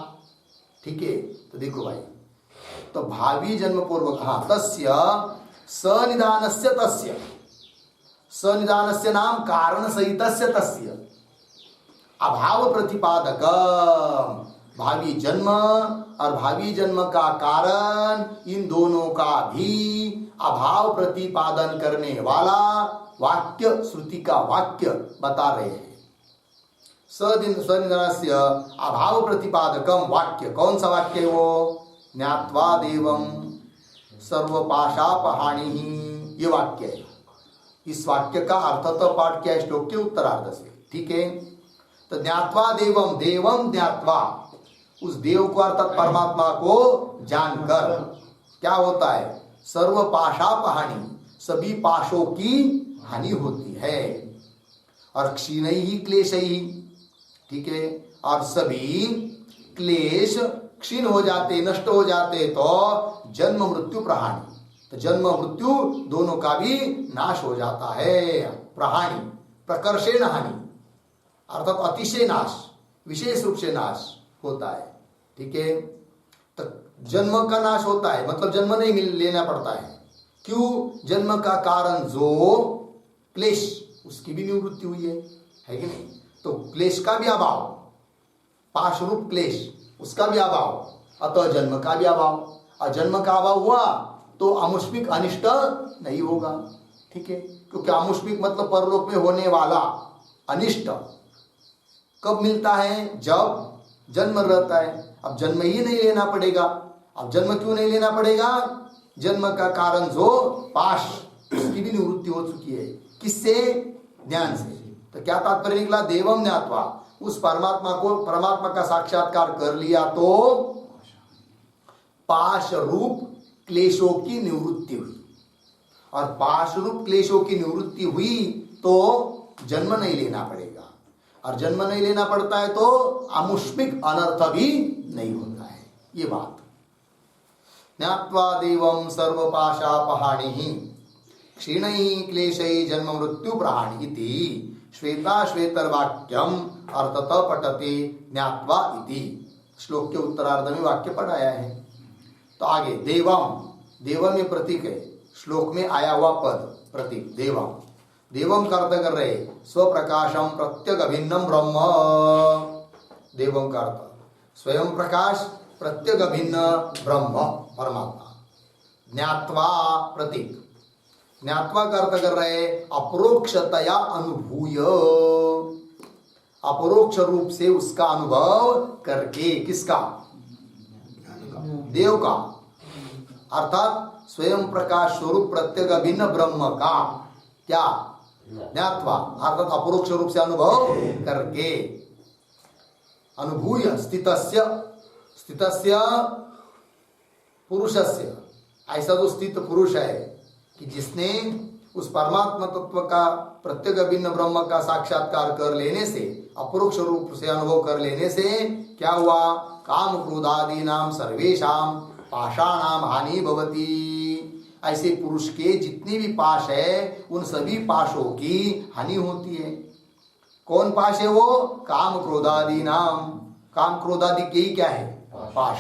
ठीक है, तो देखो भाई, तो भावी जन्म पूर्वक, हाँ, तस्य सनिदानस्य तस्य, सनिदानस्य नाम कारण सहितस्य तस्य अभाव प्रतिपादक, भावी जन्म और भावी जन्म का कारण, इन दोनों का भी अभाव प्रतिपादन करने वाला वाक्य, श्रुति का वाक्य बता रहे हैं। सनिदानस्य अभाव प्रतिपादकम वाक्य, कौन सा वाक्य है वो? ज्ञात्वा देवम सर्वपाशापहानि, ये वाक्य है। इस वाक्य का अर्थतः पाठ किया है श्लोक के उत्तरार्ध से। ठीक है, तो ज्ञात्वा देवम, देवम ज्ञात्वा, उस देव को अर्थात परमात्मा को जानकर क्या होता है? सर्व पाशापहानि, सभी पाशों की हानि होती है। और क्षीण ही क्लेश ही, ठीक है, और सभी क्लेश क्षीण हो जाते, नष्ट हो जाते, तो जन्म मृत्यु प्रहानि, तो जन्म मृत्यु दोनों का भी नाश हो जाता है। प्रहानि प्रकर्षेण हानि, अर्थात अतिशय नाश, विशेष रूप से नाश होता है। ठीक है, तो जन्म का नाश होता है, मतलब जन्म नहीं लेना पड़ता है। क्यों? जन्म का कारण जो क्लेश, उसकी भी निवृत्ति हुई है कि नहीं? तो क्लेश का भी अभाव, पाश रूप क्लेश उसका भी अभाव, अतः जन्म का भी अभाव। और जन्म का अभाव हुआ तो आमुष्मिक अनिष्ट नहीं होगा। ठीक है, क्योंकि आमुष्मिक मतलब परलोक में होने वाला अनिष्ट कब मिलता है? जब जन्म रहता है। अब जन्म ही नहीं लेना पड़ेगा। अब जन्म क्यों नहीं लेना पड़ेगा? जन्म का कारण जो पाश, उसकी भी निवृत्ति हो चुकी है। किससे? ज्ञान से। तो क्या तात्पर्य निकला? देवम ज्ञात्वा, उस परमात्मा का साक्षात्कार कर लिया तो पाश रूप क्लेशों की निवृत्ति हुई, और पाश रूप क्लेशों की निवृत्ति हुई तो जन्म नहीं लेना पड़ेगा, और जन्म नहीं लेना पड़ता है तो आमुष्मिक अनर्थ भी नहीं होता है। ये बात ज्ञात्वा देवं सर्वपाशापहाणिः क्षीणैः क्लेशैः जन्म मृत्यु प्रहाणि इति श्वेता श्वेतर्वाक्यम अर्थतः पठते ज्ञात्वा इति। श्लोक के उत्तरार्ध में वाक्य पढ़ाया है। तो आगे देवम, देवम में प्रतीक है, श्लोक में आया हुआ पद प्रतीक देवम। देवम का अर्थ कर रहे स्वप्रकाशम प्रत्यग अभिन्नम ब्रह्म। देवम का अर्थ स्वयं प्रकाश प्रत्यग अभिन्न ब्रह्म परमात्मा। ज्ञात्वा प्रतीक, ज्ञात्वा का अर्थ कर रहे अपरोक्षतया अनुभूय, अपरोक्ष रूप से उसका अनुभव करके। किसका? देव का, अर्थात स्वयं प्रकाश स्वरूप प्रत्यग अभिन्न ब्रह्म का क्या? ज्ञात्वा अर्थात अपरोक्ष रूप से अनुभव करके। अनुभूय स्थितस्य, स्थितस्य पुरुषस्य, ऐसा जो स्थित पुरुष है कि जिसने उस परमात्मा तत्व का प्रत्यग भिन्न ब्रह्म का साक्षात्कार कर लेने से, अपरोक्ष रूप से अनुभव कर लेने से क्या हुआ? काम क्रोधादि नाम सर्वेशाम पाषाणाम हानि भवति। ऐसे पुरुष के जितने भी पाश है उन सभी पाशों की हानि होती है। कौन पाश है वो? काम क्रोधादि नाम, काम क्रोधादि के ही क्या है? पाश।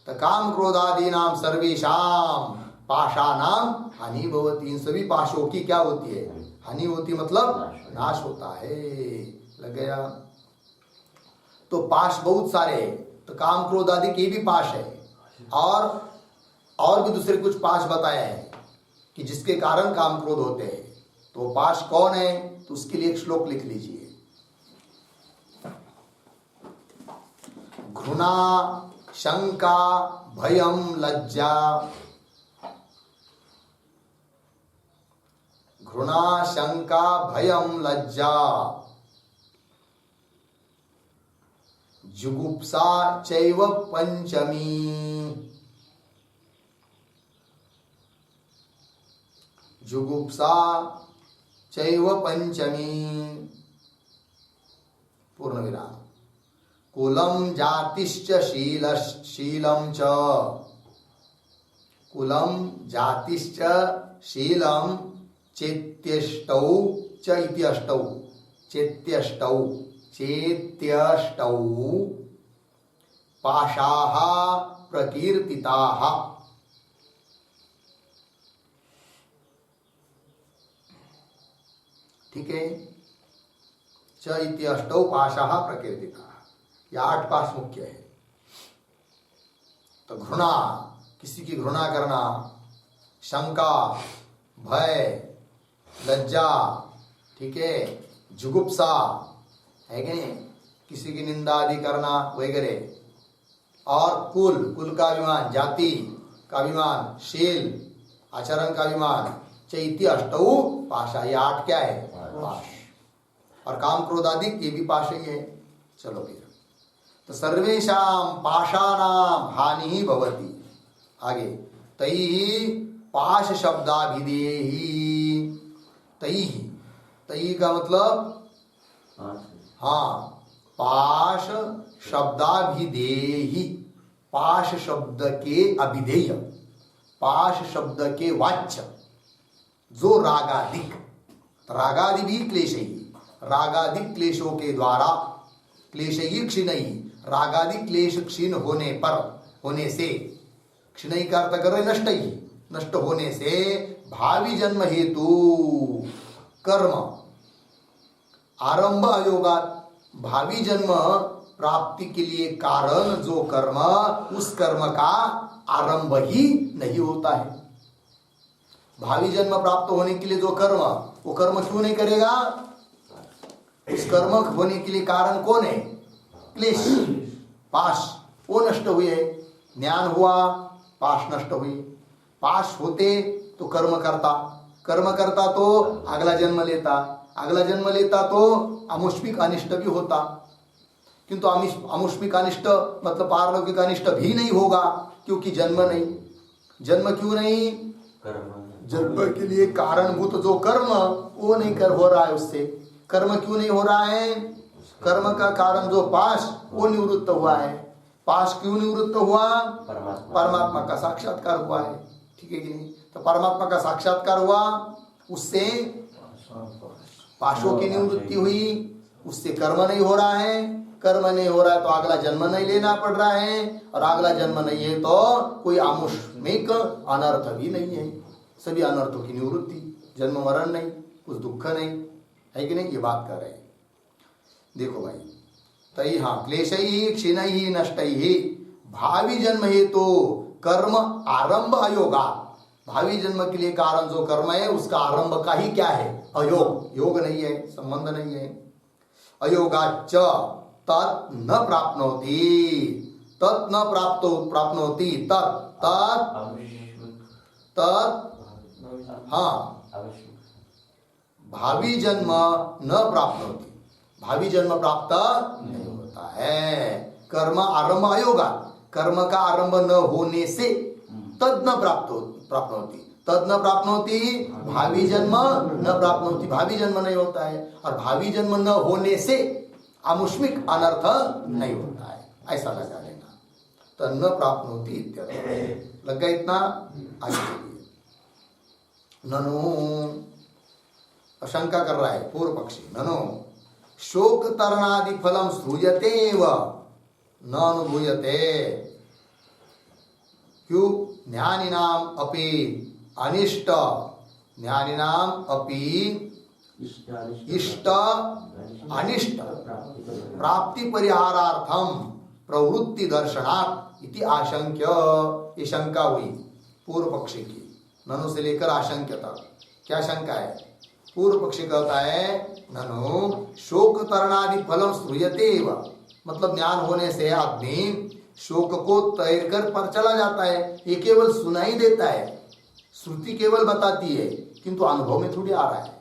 तो काम क्रोधादि नाम सर्वेशाम पाशानाम हानि भवति। इन सभी पाशों की क्या होती है? हानि होती, मतलब नाश होता है। लग गया? तो पाश बहुत सारे है, तो काम क्रोध आदि के भी पाश है, और भी दूसरे कुछ पाश बताया है कि जिसके कारण काम क्रोध होते हैं। तो पाश कौन है? तो उसके लिए एक श्लोक लिख लीजिए। घृणा शंका भयम लज्जा, घृणा शंका भयम लज्जा जुगुप्सा चैव पंचमी, जुगुप्सा चैव पंचमी पूर्ण विराम। कुलम जातिश्च शीलम च, कुलम जातिश्च शीलम चेत्यष्टौ च इति अष्टौ, चेत्यष्टौ, चेत्यष्टौ पाशाः प्रकीर्तिताः। ठीक है? च इति अष्टौ पाशाः प्रकीर्तिताः, ये 8 पाश मुख्य है। तो घृणा, किसी की घृणा करना, शंका, भय, लज्जा, ठीक है, जुगुप्सा है कि नहीं, किसी की निंदा आदि करना वगैरह, और कुल का अभिमान, जाति का अभिमान, शील आचरण का अभिमान, चैत्य अष्टौ पाशा, ये 8 क्या है? पाश। और काम क्रोध आदि ये भी पाश ही है। चलो फिर, तो सर्वेशाम पाशानाम हानि भवति। आगे तैहि पाश शब्दाभिधेहि, तैहि, तैहि का मतलब हाँ, पाश शब्दाभिधेहि, पाश शब्द के अभिधेय, पाश शब्द के वाच्य, जो रागादिक, रागादि भी क्लेश ही, रागादिक क्लेशों के द्वारा, क्लेश ही क्षीण ही, रागादि क्लेश क्षीण होने पर, होने से, क्षीण ही का अर्थ कर रहे नष्ट ही, नष्ट होने से भावी जन्म हेतु कर्म आरंभ अयोगात, भावी जन्म प्राप्ति के लिए कारण जो कर्म, उस कर्म का आरंभ ही नहीं होता है। भावी जन्म प्राप्त होने के लिए जो कर्म, वो कर्म क्यों नहीं करेगा? उस कर्म होने के लिए कारण कौन है? क्लेश, पाश, वो नष्ट हुए। ज्ञान हुआ, पाश नष्ट हुई। पाश होते तो कर्म करता, कर्म करता तो अगला जन्म लेता, अगला जन्म लेता तो अमुष्मिक अनिष्ट भी होता। किंतु आमुष्मिक अनिष्ट मतलब पारलौकिक अनिष्ट भी नहीं होगा, क्योंकि जन्म नहीं। जन्म क्यों नहीं? जन्म के लिए कारणभूत जो कर्म वो नहीं कर हो रहा है, उससे कर्म क्यों नहीं हो रहा है? कर्म का कारण जो पाश वो निवृत्त हुआ है। पाश क्यों निवृत्त हुआ? परमात्मा का साक्षात्कार हुआ है, ठीक है कि नहीं? तो परमात्मा का साक्षात्कार हुआ, उससे पाशों की निवृत्ति हुई, उससे कर्म नहीं हो रहा है। कर्म नहीं हो रहा है तो अगला जन्म नहीं लेना पड़ रहा है, और अगला जन्म नहीं है तो कोई आमुष्मिक अनर्थ भी नहीं है। सभी अनर्थों की निवृत्ति, जन्म मरण नहीं, कुछ दुख नहीं, है कि नहीं? ये बात कर रहे हैं। देखो भाई, तई हाँ क्लेशैः क्षीणैः नष्टैः भावी जन्म है तो कर्म आरंभ अयोगा। भावी जन्म के लिए कारण जो कर्म है उसका आरंभ का ही क्या है? अयोग। योग नहीं है, संबंध नहीं है। अयोगाच्च तत् न प्राप्नोति, तत् न प्राप्नोति, तत् हाँ भावी जन्म न प्राप्नोति, भावी जन्म प्राप्त नहीं होता है। कर्म आरंभ अयोगा, कर्म का आरंभ न होने से तद न प्राप्नोति, तद न प्राप्नोति भावी जन्म न प्राप्नोति, भावी जन्म नहीं होता है, और भावी जन्म न होने से आमुष्मिक अनर्थ नहीं होता है, ऐसा लगा लेना। तद न प्राप्नोति इत्यर्थ लग गया इतना। आगे ननु शंका कर रहा है पूर्व पक्षी, ननु शोक तरणादि फलम श्रूयते एव न अनुभूयते, क्यों? ज्ञानिनाम अपि अनिष्ट, ज्ञानिनाम अपि इष्ट अनिष्ट प्राप्ति परिहारार्थम प्रवृत्ति दर्शनात् इति आशंक्य। ये शंका हुई पूर्व पक्षी की, ननु से लेकर आशंक्य तक। क्या शंका है? पूर्व पक्षी कहता है ननु शोक तरणादि फलम श्रूयते एव, मतलब ज्ञान होने से आदमी शोक को तैर कर पर चला जाता है। ये केवल सुनाई देता है, श्रुति केवल बताती है, किंतु अनुभव में थोड़ी आ रहा है।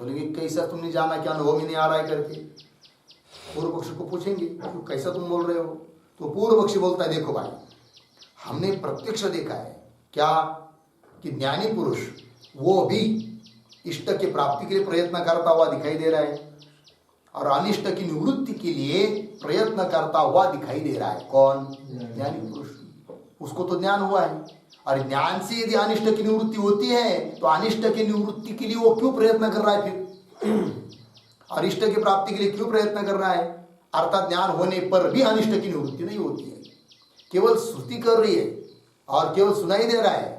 बोलेंगे कैसा तुमने जाना कि अनुभव में नहीं आ रहा है करके? पूर्व पक्षी को पूछेंगे कैसा तुम बोल रहे हो? तो पूर्व पक्षी बोलता है देखो भाई, हमने प्रत्यक्ष देखा है क्या कि ज्ञानी पुरुष वो भी इष्ट के प्राप्ति के लिए प्रयत्न करता हुआ दिखाई दे रहा है, और अनिष्ट की निवृत्ति के लिए प्रयत्न करता हुआ दिखाई दे रहा है। कौन? ज्ञानी पुरुष। उसको तो ज्ञान हुआ है, और ज्ञान से यदि अनिष्ट की निवृत्ति होती है तो अनिष्ट की निवृत्ति के लिए वो क्यों प्रयत्न कर रहा है फिर? और इष्ट की प्राप्ति के लिए क्यों प्रयत्न कर रहा है? अर्थात ज्ञान होने पर भी अनिष्ट की निवृत्ति नहीं होती है, केवल श्रुति कर रही है और केवल सुनाई दे रहा है,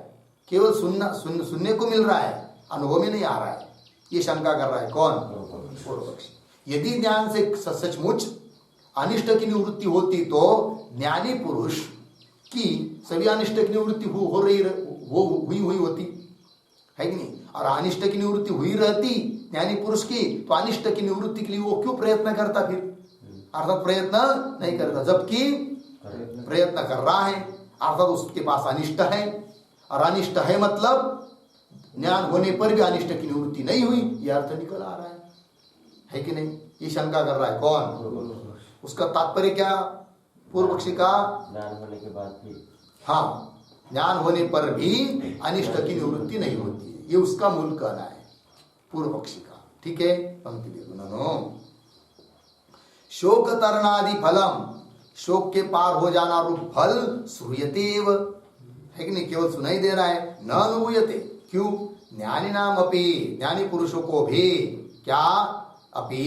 केवल सुनने को मिल रहा है, अनुभव में नहीं आ रहा है। ये शंका कर रहा है कौन? पूर्व पक्षी। यदि ज्ञान से सचमुच अनिष्ट की निवृत्ति होती तो ज्ञानी पुरुष की सभी अनिष्ट की निवृत्ति हुई होती है कि नहीं? और अनिष्ट की निवृत्ति हुई रहती ज्ञानी पुरुष की, तो अनिष्ट की निवृत्ति के लिए वो क्यों प्रयत्न करता फिर? अर्थात प्रयत्न नहीं करता, जबकि प्रयत्न कर रहा है, अर्थात उसके पास अनिष्ट है, और अनिष्ट है मतलब ज्ञान होने पर भी अनिष्ट की निवृत्ति नहीं हुई, यह अर्थ निकल आ रहा है कि नहीं? ये शंका कर रहा है कौन? उसका तात्पर्य क्या पूर्व पक्षी का? ज्ञान होने के बाद भी, हाँ, ज्ञान होने पर भी अनिष्ट की निवृत्ति नहीं होती है, ये उसका मूल कहना है पूर्व पक्षी का। ठीक है, पंक्ति देखो ननो शोक तरणादि फलम, शोक के पार हो जाना रूप फल श्रूयतेव, है कि नहीं? केवल सुनाई दे रहा है, न अनुभूयते। क्यों? ज्ञानी नाम अपि, ज्ञानी पुरुषों को भी क्या? अपि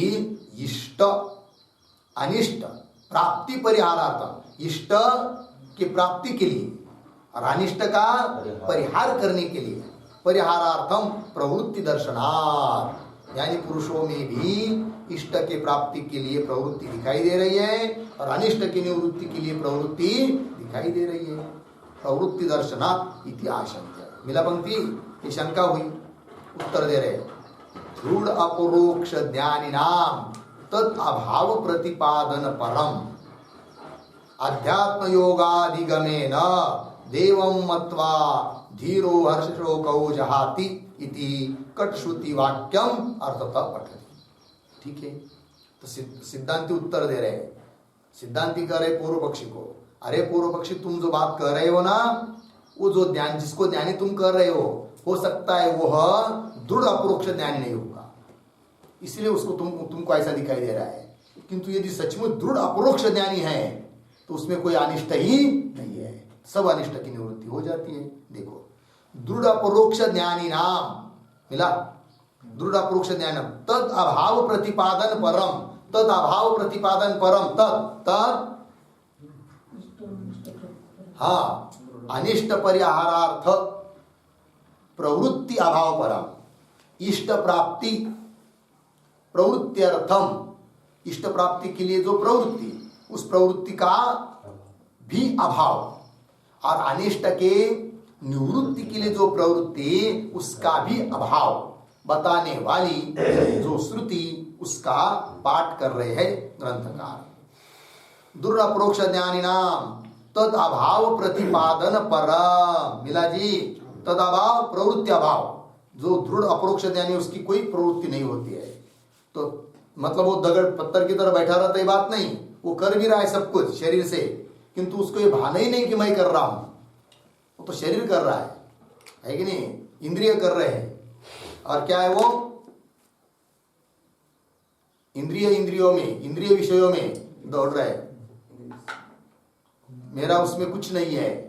इष्ट अनिष्ट प्राप्ति परिहारार्थम, इष्ट की प्राप्ति के लिए और अनिष्ट का परिहार करने के लिए, परिहारार्थम प्रवृत्ति दर्शनार्थ, यानी पुरुषों में भी इष्ट के प्राप्ति के लिए प्रवृत्ति दिखाई दे रही है और अनिष्ट की निवृत्ति के लिए प्रवृत्ति दिखाई दे रही है। प्रवृत्ति दर्शनात् इति आशंका। मिला पंक्ति? ये शंका हुई, उत्तर दे रहे दृढ़ अपरोक्ष ज्ञानिनाम तत् अभाव प्रतिपादन परम अध्यात्म योगाधिगमेन देवं मत्वा धीरो हर्षशोकौ जहाति इति कटश्रुति वाक्यम अर्थतः पठति। ठीक है, तो सिद्धांति उत्तर दे रहे हैं सिद्धांती कह रहे पूर्व पक्षी को, अरे पूर्व पक्षी तुम जो बात कर रहे हो ना, वो जो ज्ञान जिसको ज्ञानी तुम कर रहे हो सकता है वह दृढ़ अपरोक्ष ज्ञानी नहीं होगा, इसलिए उसको तुमको ऐसा दिखाई दे रहा है। किंतु यदि सचमुच दृढ़ अपरोक्ष ज्ञानी है तो उसमें कोई अनिष्ट ही नहीं है, सब अनिष्ट की निवृत्ति हो जाती है। देखो, दृढ़ अपरोक्ष ज्ञानी नाम मिला, दृढ़ अपरोक्ष ज्ञानम तद अभाव प्रतिपादन परम, तद अभाव प्रतिपादन परम, तद हाँ अनिष्ट परिहारार्थ प्रवृत्ति अभाव परम, इष्ट प्राप्ति प्रवृत्त्यर्थम, इष्ट प्राप्ति के लिए जो प्रवृत्ति, उस प्रवृत्ति का भी अभाव, और अनिष्ट के निवृत्ति के लिए जो प्रवृत्ति उसका भी अभाव बताने वाली जो श्रुति, उसका पाठ कर रहे हैं ग्रंथकार। दृढ़ अपरोक्ष ज्ञानी नाम तद अभाव प्रतिपादन परम, मिला जी, तद अभाव प्रवृत्ति अभाव, जो दृढ़ अपरोक्ष ज्ञानी उसकी कोई प्रवृत्ति नहीं होती है। तो मतलब वो दगड़ पत्थर की तरह बैठा रहता है, बात नहीं, वो कर भी रहा है सब कुछ शरीर से, किंतु उसको ये भान ही नहीं कि मैं कर रहा हूं, वो तो शरीर कर रहा है कि नहीं, इंद्रिय कर रहे हैं। और क्या है वो इंद्रियों में, इंद्रिय विषयों में दौड़ रहे हैं, मेरा उसमें कुछ नहीं है।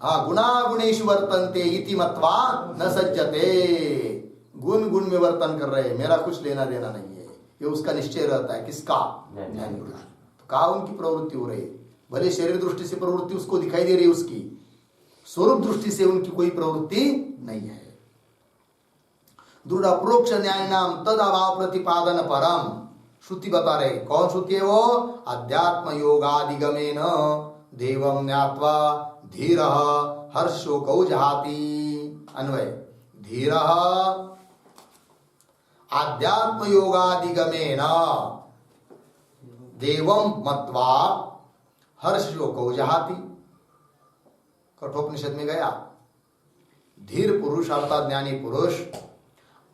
हाँ, गुणा गुणेषु वर्तन्ते इति मत्वा न सज्जते, गुण गुण में वर्तन कर रहे हैं, मेरा कुछ लेना देना नहीं है, ये उसका निश्चय रहता है। किसका? ज्ञानी पुरुष। तो कहा उनकी प्रवृत्ति हो रही, भले शरीर दृष्टि से प्रवृत्ति उसको दिखाई दे रही है, उसकी स्वरूप दृष्टि से उनकी कोई प्रवृत्ति नहीं है। दृढ़ अप्रोक्ष न्याय नाम तद अभाव प्रतिपादन परम, श्रुति बता रहे, कौन श्रुति है वो? अध्यात्म योगादिगमेन देवं ज्ञात्वा धीरः हर्षशोकौ जहाति। अन्वय, धीरः आध्यात्म योगादिगमेन देवं मत्वा हर्षशोकौ जहाति। कठोपनिषद में गया, धीर पुरुष अर्थात ज्ञानी पुरुष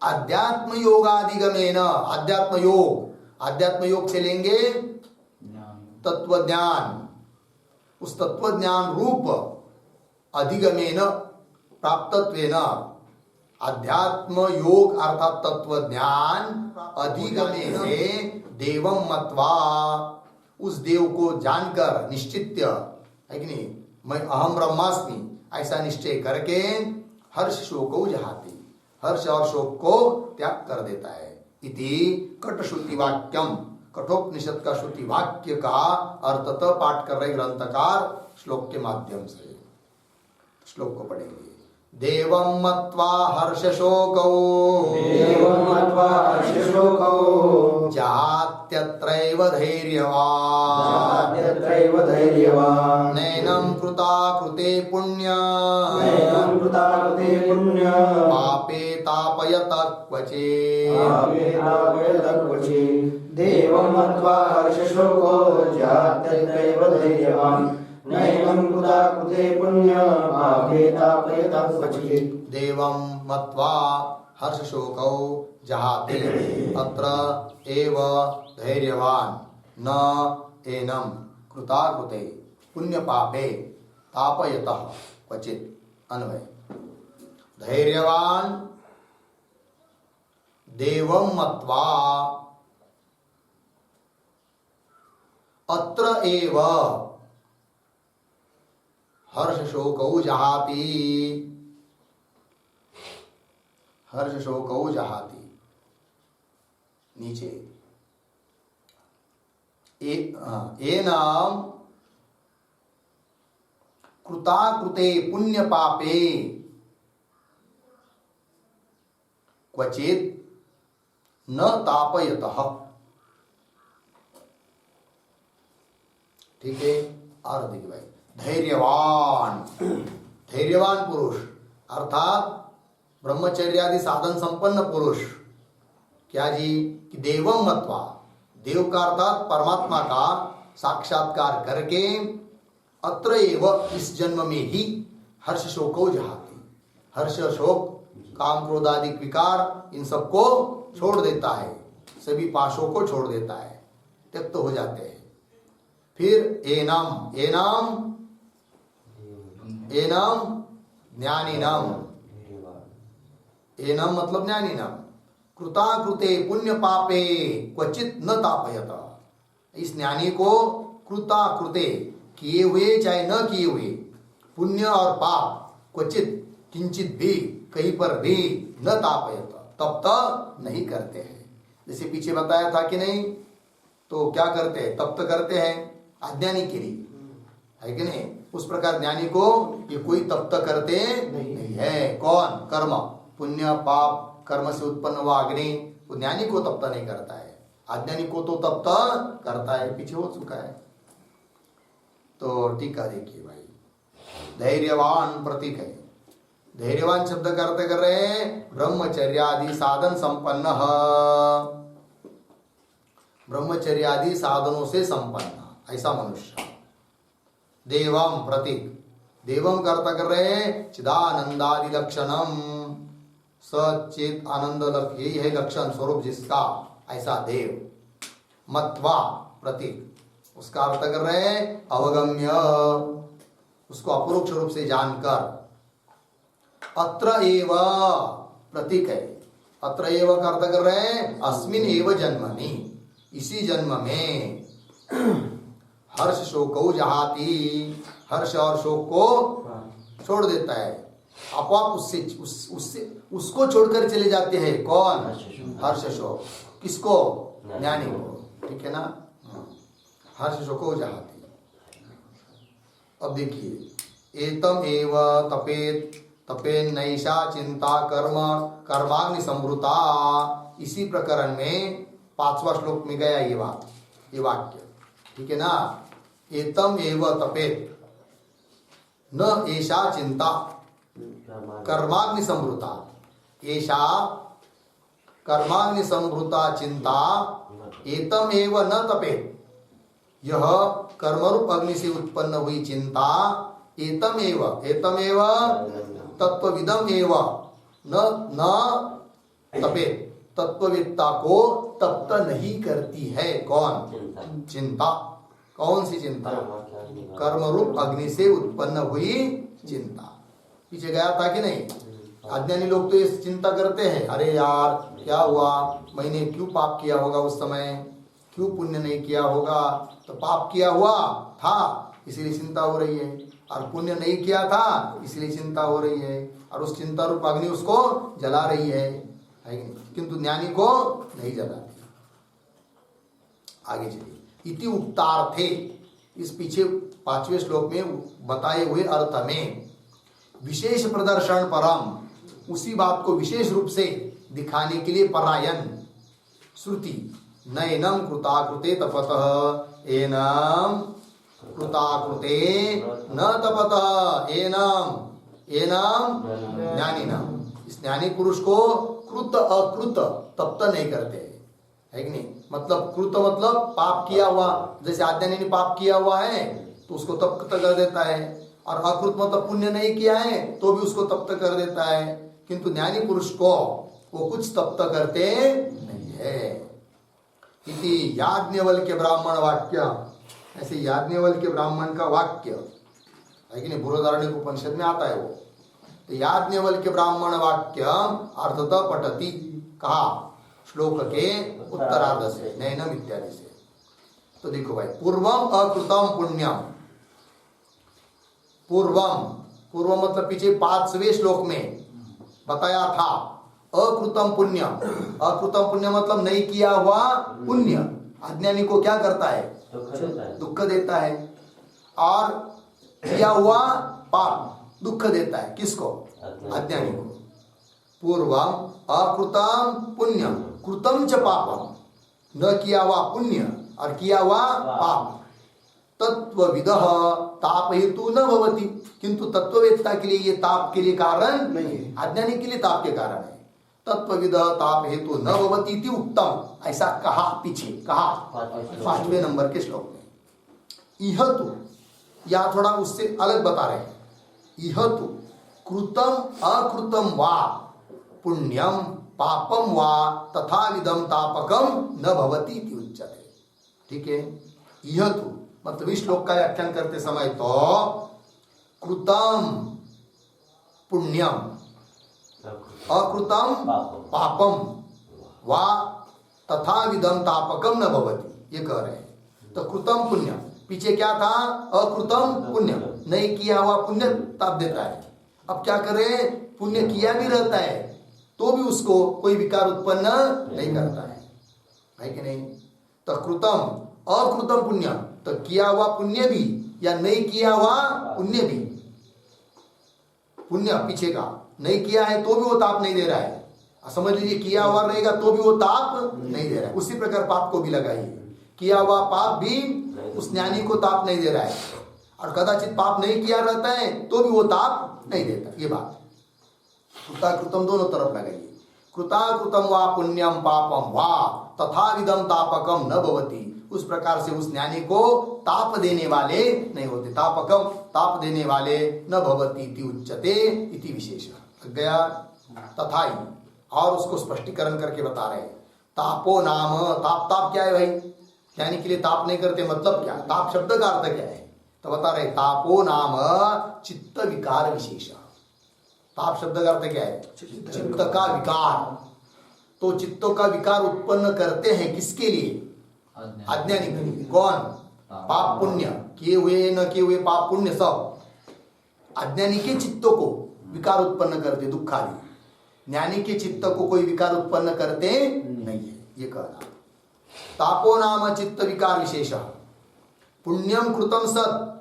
अध्यात्म योगादिगमेन, अध्यात्म योग से लेंगे तत्व ज्ञान, उस तत्व ज्ञान रूप अधिगमेन प्राप्तत्वेन, अध्यात्म योग अर्थात तत्व ज्ञान अधिगमेन से देवं मत्वा, उस देव को जानकर निश्चित्य है कि नहीं, मैं अहम ब्रह्मास्मि ऐसा निश्चय करके हर्ष शोकौ जहाति, हर्ष और शोक को त्याग कर देता है। इति कटश्रुति वाक्यम, कठोपनिषद का श्रुति वाक्य का अर्थतः पाठ कर रहे ग्रंथकार श्लोक के माध्यम से। श्लोक को पढ़ेंगे। देवं मत्वा हर्षशोकौ जात्यत्रैव धैर्यवान् नैनं कृता कृते पुण्य पापे तापयत क्वचित्। देवं मत्वा हर्षशोको जात्यत्रैव धैर्यवान् नैनं कृता कृते पुण्य पापे तापयत क्वचित्। देवं मत्वा हर्षशोकौ जहाति अत्र एव धैर्यवान् न एनं कृता कृते पुण्य पापे तापयतः क्वचित्। अन्वय, धैर्यवान् देवं मत्वा अत्र एव हर्षशोकौ जहाति, हर्षशोकौ जहाति। नीचे एनाम कृताकृते पुण्य पापे क्वचित् न तापयतः। ठीक है, और देखिए भाई, धैर्यवान, धैर्यवान पुरुष अर्थात ब्रह्मचर्यादि साधन संपन्न पुरुष। क्या जी? कि देवं मत्वा, देव का अर्थात परमात्मा का साक्षात्कार करके अत्र एव, इस जन्म में ही हर्ष शोको जहाति, हर्ष शोक काम क्रोध आदि विकार इन सबको छोड़ देता है, सभी पाशों को छोड़ देता है, त्यक्त हो जाते हैं। फिर एनम एनम एनम ज्ञानिनम, एनम मतलब ज्ञानिनम, कृताकृते पुण्य पापे क्वचित न तापयत। इस ज्ञानी को कृताकृते किए हुए चाहे न किए हुए पुण्य और पाप क्वचित किंचित भी कहीं पर भी न तापयत, तप्त नहीं करते हैं। जैसे पीछे बताया था कि नहीं, तो क्या करते हैं, तप्त करते हैं अज्ञानी के लिए, है कि नहीं। उस प्रकार ज्ञानी को ये कोई तप्त करते नहीं है। कौन? कर्म, पुण्य पाप कर्म से उत्पन्न हुआ अग्नि, वो ज्ञानी को तप्त नहीं करता है, अज्ञानी को तो तप्त करता है, पीछे हो चुका है। तो टीका देखिए भाई, धैर्यवान प्रतीक है। धैर्यवान शब्द का अर्थ कर रहे हैं ब्रह्मचर्यादि साधन संपन्न, ब्रह्मचर्यादि साधनों से संपन्न ऐसा मनुष्य। देवम प्रतीक, देवम का अर्थ कर रहे हैं चिदानंदादि लक्षणम, सचित आनंद यही है लक्षण स्वरूप जिसका, ऐसा देव। मत्वा प्रतीक, उसका अर्थ कर रहे हैं अवगम्य, उसको अपरोक्ष रूप से जानकर। अत्र एव प्रतीक है, अत्र एव का अर्थ कर रहे हैं अस्मिन एव जन्मनि, इसी जन्म में हर्ष शोकौ जहाति, हर्ष और शोक को छोड़ देता है, अपवाप उससे उसको छोड़कर चले जाते हैं। कौन? हर्ष शोक। किसको? ज्ञानी को, ठीक है ना। हर्ष शोको जहाति। अब देखिए, एतम एव तपेत तपेन नैषा चिंता कर्म कर्माग्नि संवृता, इसी प्रकरण में 5वां श्लोक में गया ये बात, ये वाक्य, ठीक है ना। एतम एव तपेत न एषा चिंता कर्माग्नि संवृता, एषा कर्माग्नि संवृता चिंता एतम एव न तपेत, यह कर्मरूप अग्नि से उत्पन्न हुई चिंता एतम एव तत्वविदम एव न तपेत, तत्ववेत्ता को तप्त नहीं करती है। कौन? चिंता। कौन सी चिंता? कर्मरूप अग्नि से उत्पन्न हुई चिंता। पीछे गया था कि नहीं, अज्ञानी लोग तो ये चिंता करते हैं, अरे यार क्या हुआ, मैंने क्यों पाप किया होगा, उस समय क्यों पुण्य नहीं किया होगा, तो पाप किया हुआ था इसलिए चिंता हो रही है, और पुण्य नहीं किया था इसलिए चिंता हो रही है, और उस चिंता रूप अग्नि उसको जला रही है कि नहीं? किंतु ज्ञानी को नहीं जलाती। आगे चलिए, इति उक्तार्थे, इस पीछे 5वें श्लोक में बताए हुए अर्थ में विशेष प्रदर्शन परम, उसी बात को विशेष रूप से दिखाने के लिए परायण श्रुति, नैनम कृताकृते तपतः एनम कृताकृते न तपतः एनम ज्ञानिनम, इस ज्ञानी पुरुष को कृत अकृत तप्त नहीं करते, है कि नहीं। मतलब कृत मतलब पाप किया हुआ, जैसे अज्ञानी ने पाप किया हुआ है तो उसको तप्त कर देता है, और अकृत मतलब पुण्य नहीं किया है तो भी उसको तप्त कर देता है, किंतु ज्ञानी पुरुष को वो कुछ तप्त करते नहीं है। इति याज्ञवल्क्य ब्राह्मण वाक्य, ऐसे याज्ञवल्क्य ब्राह्मण का वाक्य है कि नहीं, बृहदारण्यक उपनिषद में आता है वो। तो याज्ञवल्क्य ब्राह्मण वाक्य अर्थतः पठति, कहा श्लोक के उत्तरार्ध से, नैनम इत्यादि से। तो देखो भाई, पूर्वम अकृतम पुण्यम, पूर्वम मतलब पीछे 5वें श्लोक में बताया था अकृतम पुण्य, अकृतम पुण्य मतलब नहीं किया हुआ पुण्य अज्ञानी को क्या करता है, दुख देता है, और किया हुआ पाप दुख देता है, किसको, अज्ञानी को। पूर्वम अकृतम पुण्यम कृतम च पापम, न किया हुआ पुण्य और किया हुआ पाप, तत्वविदः ताप हेतु न भवति, किंतु तत्ववेत्ता के लिए ये ताप के लिए कारण नहीं है, अज्ञानी के लिए ताप के कारण है। तत्वविदः ताप हेतु न भवति इति उत्तम, ऐसा कहा पीछे, कहा 5वें नंबर के श्लोक में। इह तु, या थोड़ा उससे अलग बता रहे हैं, इह तु कृतम अकृतम वा पुण्यम पापम वा तथा विधम तापकम न भवति इति उच्यते। ठीक है, यह तो मतलब इस श्लोक का व्याख्यान करते समय तो कृतम पुण्यम अकृतम पापम वा तथा विधम तापकम न भवति, ये कह रहे हैं। तो कृतम पुण्यम, पीछे क्या था? अकृतम पुण्यम, नहीं किया हुआ पुण्य ताप देता है। अब क्या करें? पुण्य किया भी रहता है तो भी उसको कोई विकार उत्पन्न नहीं करता है कि नहीं? तो कृतम अकृतम पुण्यम, तो किया हुआ पुण्य भी या नहीं किया हुआ पुण्य भी, पुण्य पीछे का नहीं किया है तो भी वो ताप नहीं दे रहा है, समझ लीजिए किया हुआ रहेगा तो भी वो ताप नहीं दे रहा है। उसी प्रकार पाप को भी लगाइए, किया हुआ पाप भी उस ज्ञानी को ताप नहीं दे रहा है, और कदाचित पाप नहीं किया रहता है तो भी वो ताप नहीं देता। ये बात कृताकृतम दोनों तरफ लगाइए। कृताकृतम वा पुण्यम पापम वा तथा विधम तापकम न भवति, उस प्रकार से उस ज्ञानी को ताप देने वाले नहीं होते। तापकम ताप देने वाले न भवति इति उच्यते इति विशेष गया तथा ही, और उसको स्पष्टीकरण करके बता रहे हैं। तापो नाम, ताप क्या है भाई? ज्ञानी के लिए ताप नहीं करते, मतलब क्या? ताप शब्द का अर्थ क्या है? तो बता रहे तापो नाम चित्त विकार विशेष। ताप शब्द का अर्थ क्या है? चित्त का विकार। तो चित्तों का विकार उत्पन्न करते हैं किसके लिए? अज्ञानी के लिए। कौन? पाप पुण्य, किए हुए न किए हुए पाप पुण्य सब अज्ञानी के चित्तों को विकार उत्पन्न करते, दुख आदि। ज्ञानी के चित्त को कोई विकार उत्पन्न करते नहीं है, ये कहना। तापो नाम चित्त विकार विशेष। पुण्यम कृतम सत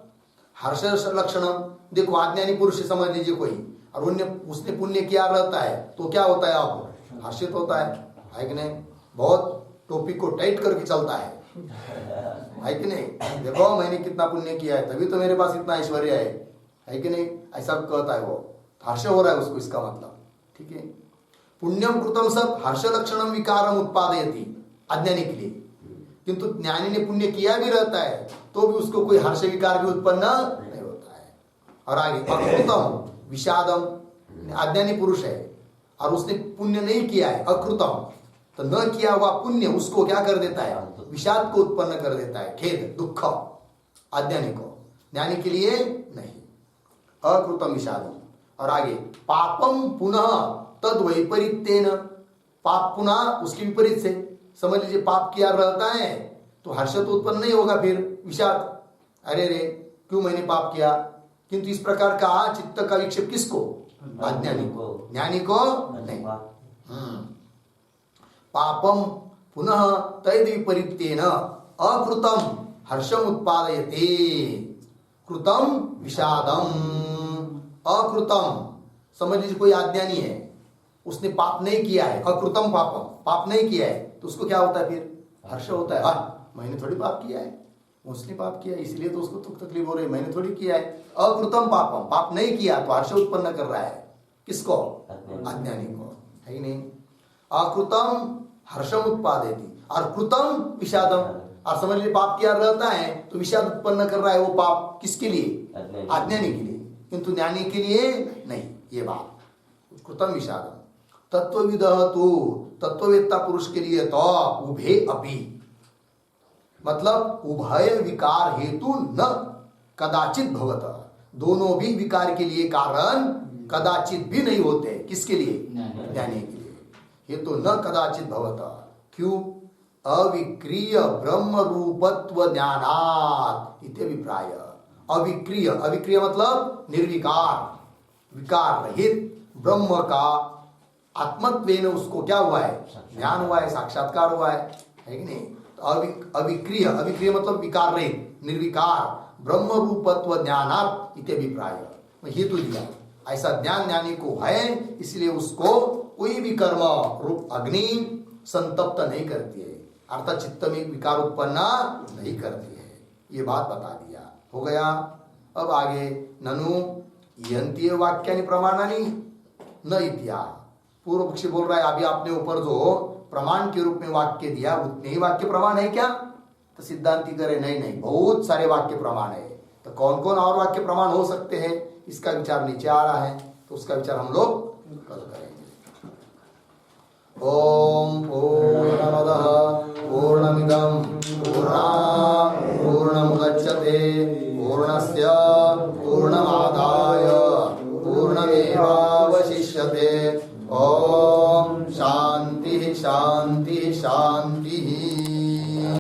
हर्ष लक्षणम। देखो अज्ञानी पुरुष से समझ लीजिए कोई, और उसने पुण्य किया रहता है तो क्या होता है? आपको हर्षित होता है कि नहीं? बहुत टोपी को टाइट करके चलता है कि नहीं? देखो मैंने कितना पुण्य किया है तभी तो मेरे पास इतना ऐश्वर्य है कि नहीं? ऐसा कहता है वो, हर्ष हो रहा है उसको, इसका मतलब। ठीक है। पुण्यम कृतम सत हर्ष लक्षणम विकारम उत्पादयति, अज्ञानी के लिए। किंतु ज्ञानी ने पुण्य किया भी रहता है तो भी उसको कोई हर्ष विकार भी उत्पन्न नहीं होता है। और आगे अकृतम विषादम, अज्ञानी पुरुष है और उसने पुण्य नहीं किया है, अकृतम, तो न किया हुआ पुण्य उसको क्या कर देता है? विषाद को उत्पन्न कर देता है, खेद दुख अज्ञानी को, ज्ञानी के लिए नहीं। अकृतम विषादम। और आगे पापम पुनः तद वैपरीत्येन, पाप पुनः उसके विपरीत से। समझ लीजिए पाप किया रहता है तो हर्ष तो उत्पन्न नहीं होगा, फिर विषाद, अरे रे क्यों मैंने पाप किया। किंतु इस प्रकार का चित्त का विक्षेप किसको? अज्ञानी को, ज्ञानी को नहीं। पापम पुनः तद विपरीत्येन अकृतम हर्षम उत्पादयते, कृतम विषादम। अकृतम, समझ लीजिए कोई अज्ञानी है, उसने पाप नहीं किया है, अकृतम पापम, पाप नहीं किया है तो उसको क्या होता है? फिर हर्ष होता है। मैंने थोड़ी पाप किया है, उसने पाप किया इसलिए तो उसको तकलीफ हो रही है, मैंने थोड़ी किया है। अकृतम पापम, पाप नहीं किया तो हर्ष उत्पन्न कर रहा है, किसको? अज्ञानी को, है ही नहीं? अकृतम हर्षम उत्पादयति और कृतम विषादम। और समझ लीजिए पाप किया रहता है तो विषाद उत्पन्न कर रहा है, वो पाप किसके लिए? अज्ञानी के लिए, किंतु ज्ञानी के लिए नहीं। ये बात कृतम विषादम। तत्वविदः तो, तत्ववेत्ता पुरुष के लिए तो उभे अपि, मतलब उभय विकार हेतु न कदाचित भवत, दोनों भी विकार के लिए कारण कदाचित भी नहीं होते। किसके लिए? ज्ञानी के लिए। हेतु न कदाचित भवत, क्यों? अविक्रिय ब्रह्म रूपत्व ज्ञानात् इत्यभिप्राय। अविक्रिय, अविक्रिय मतलब निर्विकार, विकार रहित ब्रह्म का आत्मत्वेन उसको क्या हुआ है? ज्ञान हुआ है, साक्षात्कार हुआ है कि नहीं? तो अविक्रिय, अविक्रिय मतलब विकार रहित, निर्विकार ब्रह्म रूपत्व ज्ञानात् इत्यभिप्राय। हेतु दिया ऐसा ज्ञान ज्ञानी को है, इसलिए उसको कोई भी कर्म रूप अग्नि संतप्त नहीं करती है, अर्थात चित्त में विकार उत्पन्न नहीं करती है। ये बात बता दिया, हो गया। अब आगे ननु यंतीय वाक्यानि प्रमाणानि न इत्या। पूर्व पक्षी बोल रहा है अभी आपने ऊपर जो प्रमाण के रूप में वाक्य दिया उतने ही वाक्य प्रमाण है क्या? तो सिद्धांति करे नहीं, बहुत सारे वाक्य प्रमाण है। तो कौन कौन और वाक्य प्रमाण हो सकते हैं, इसका विचार नीचे आ रहा है, तो उसका विचार हम लोग कल करेंगे। ओम पूर्णमदः पूर्णमिदं पूर्णमुदच्यते पूर्णस्य पूर्णमादाय पूर्णमेवावशिष्यते ओम शांति शांति शांति।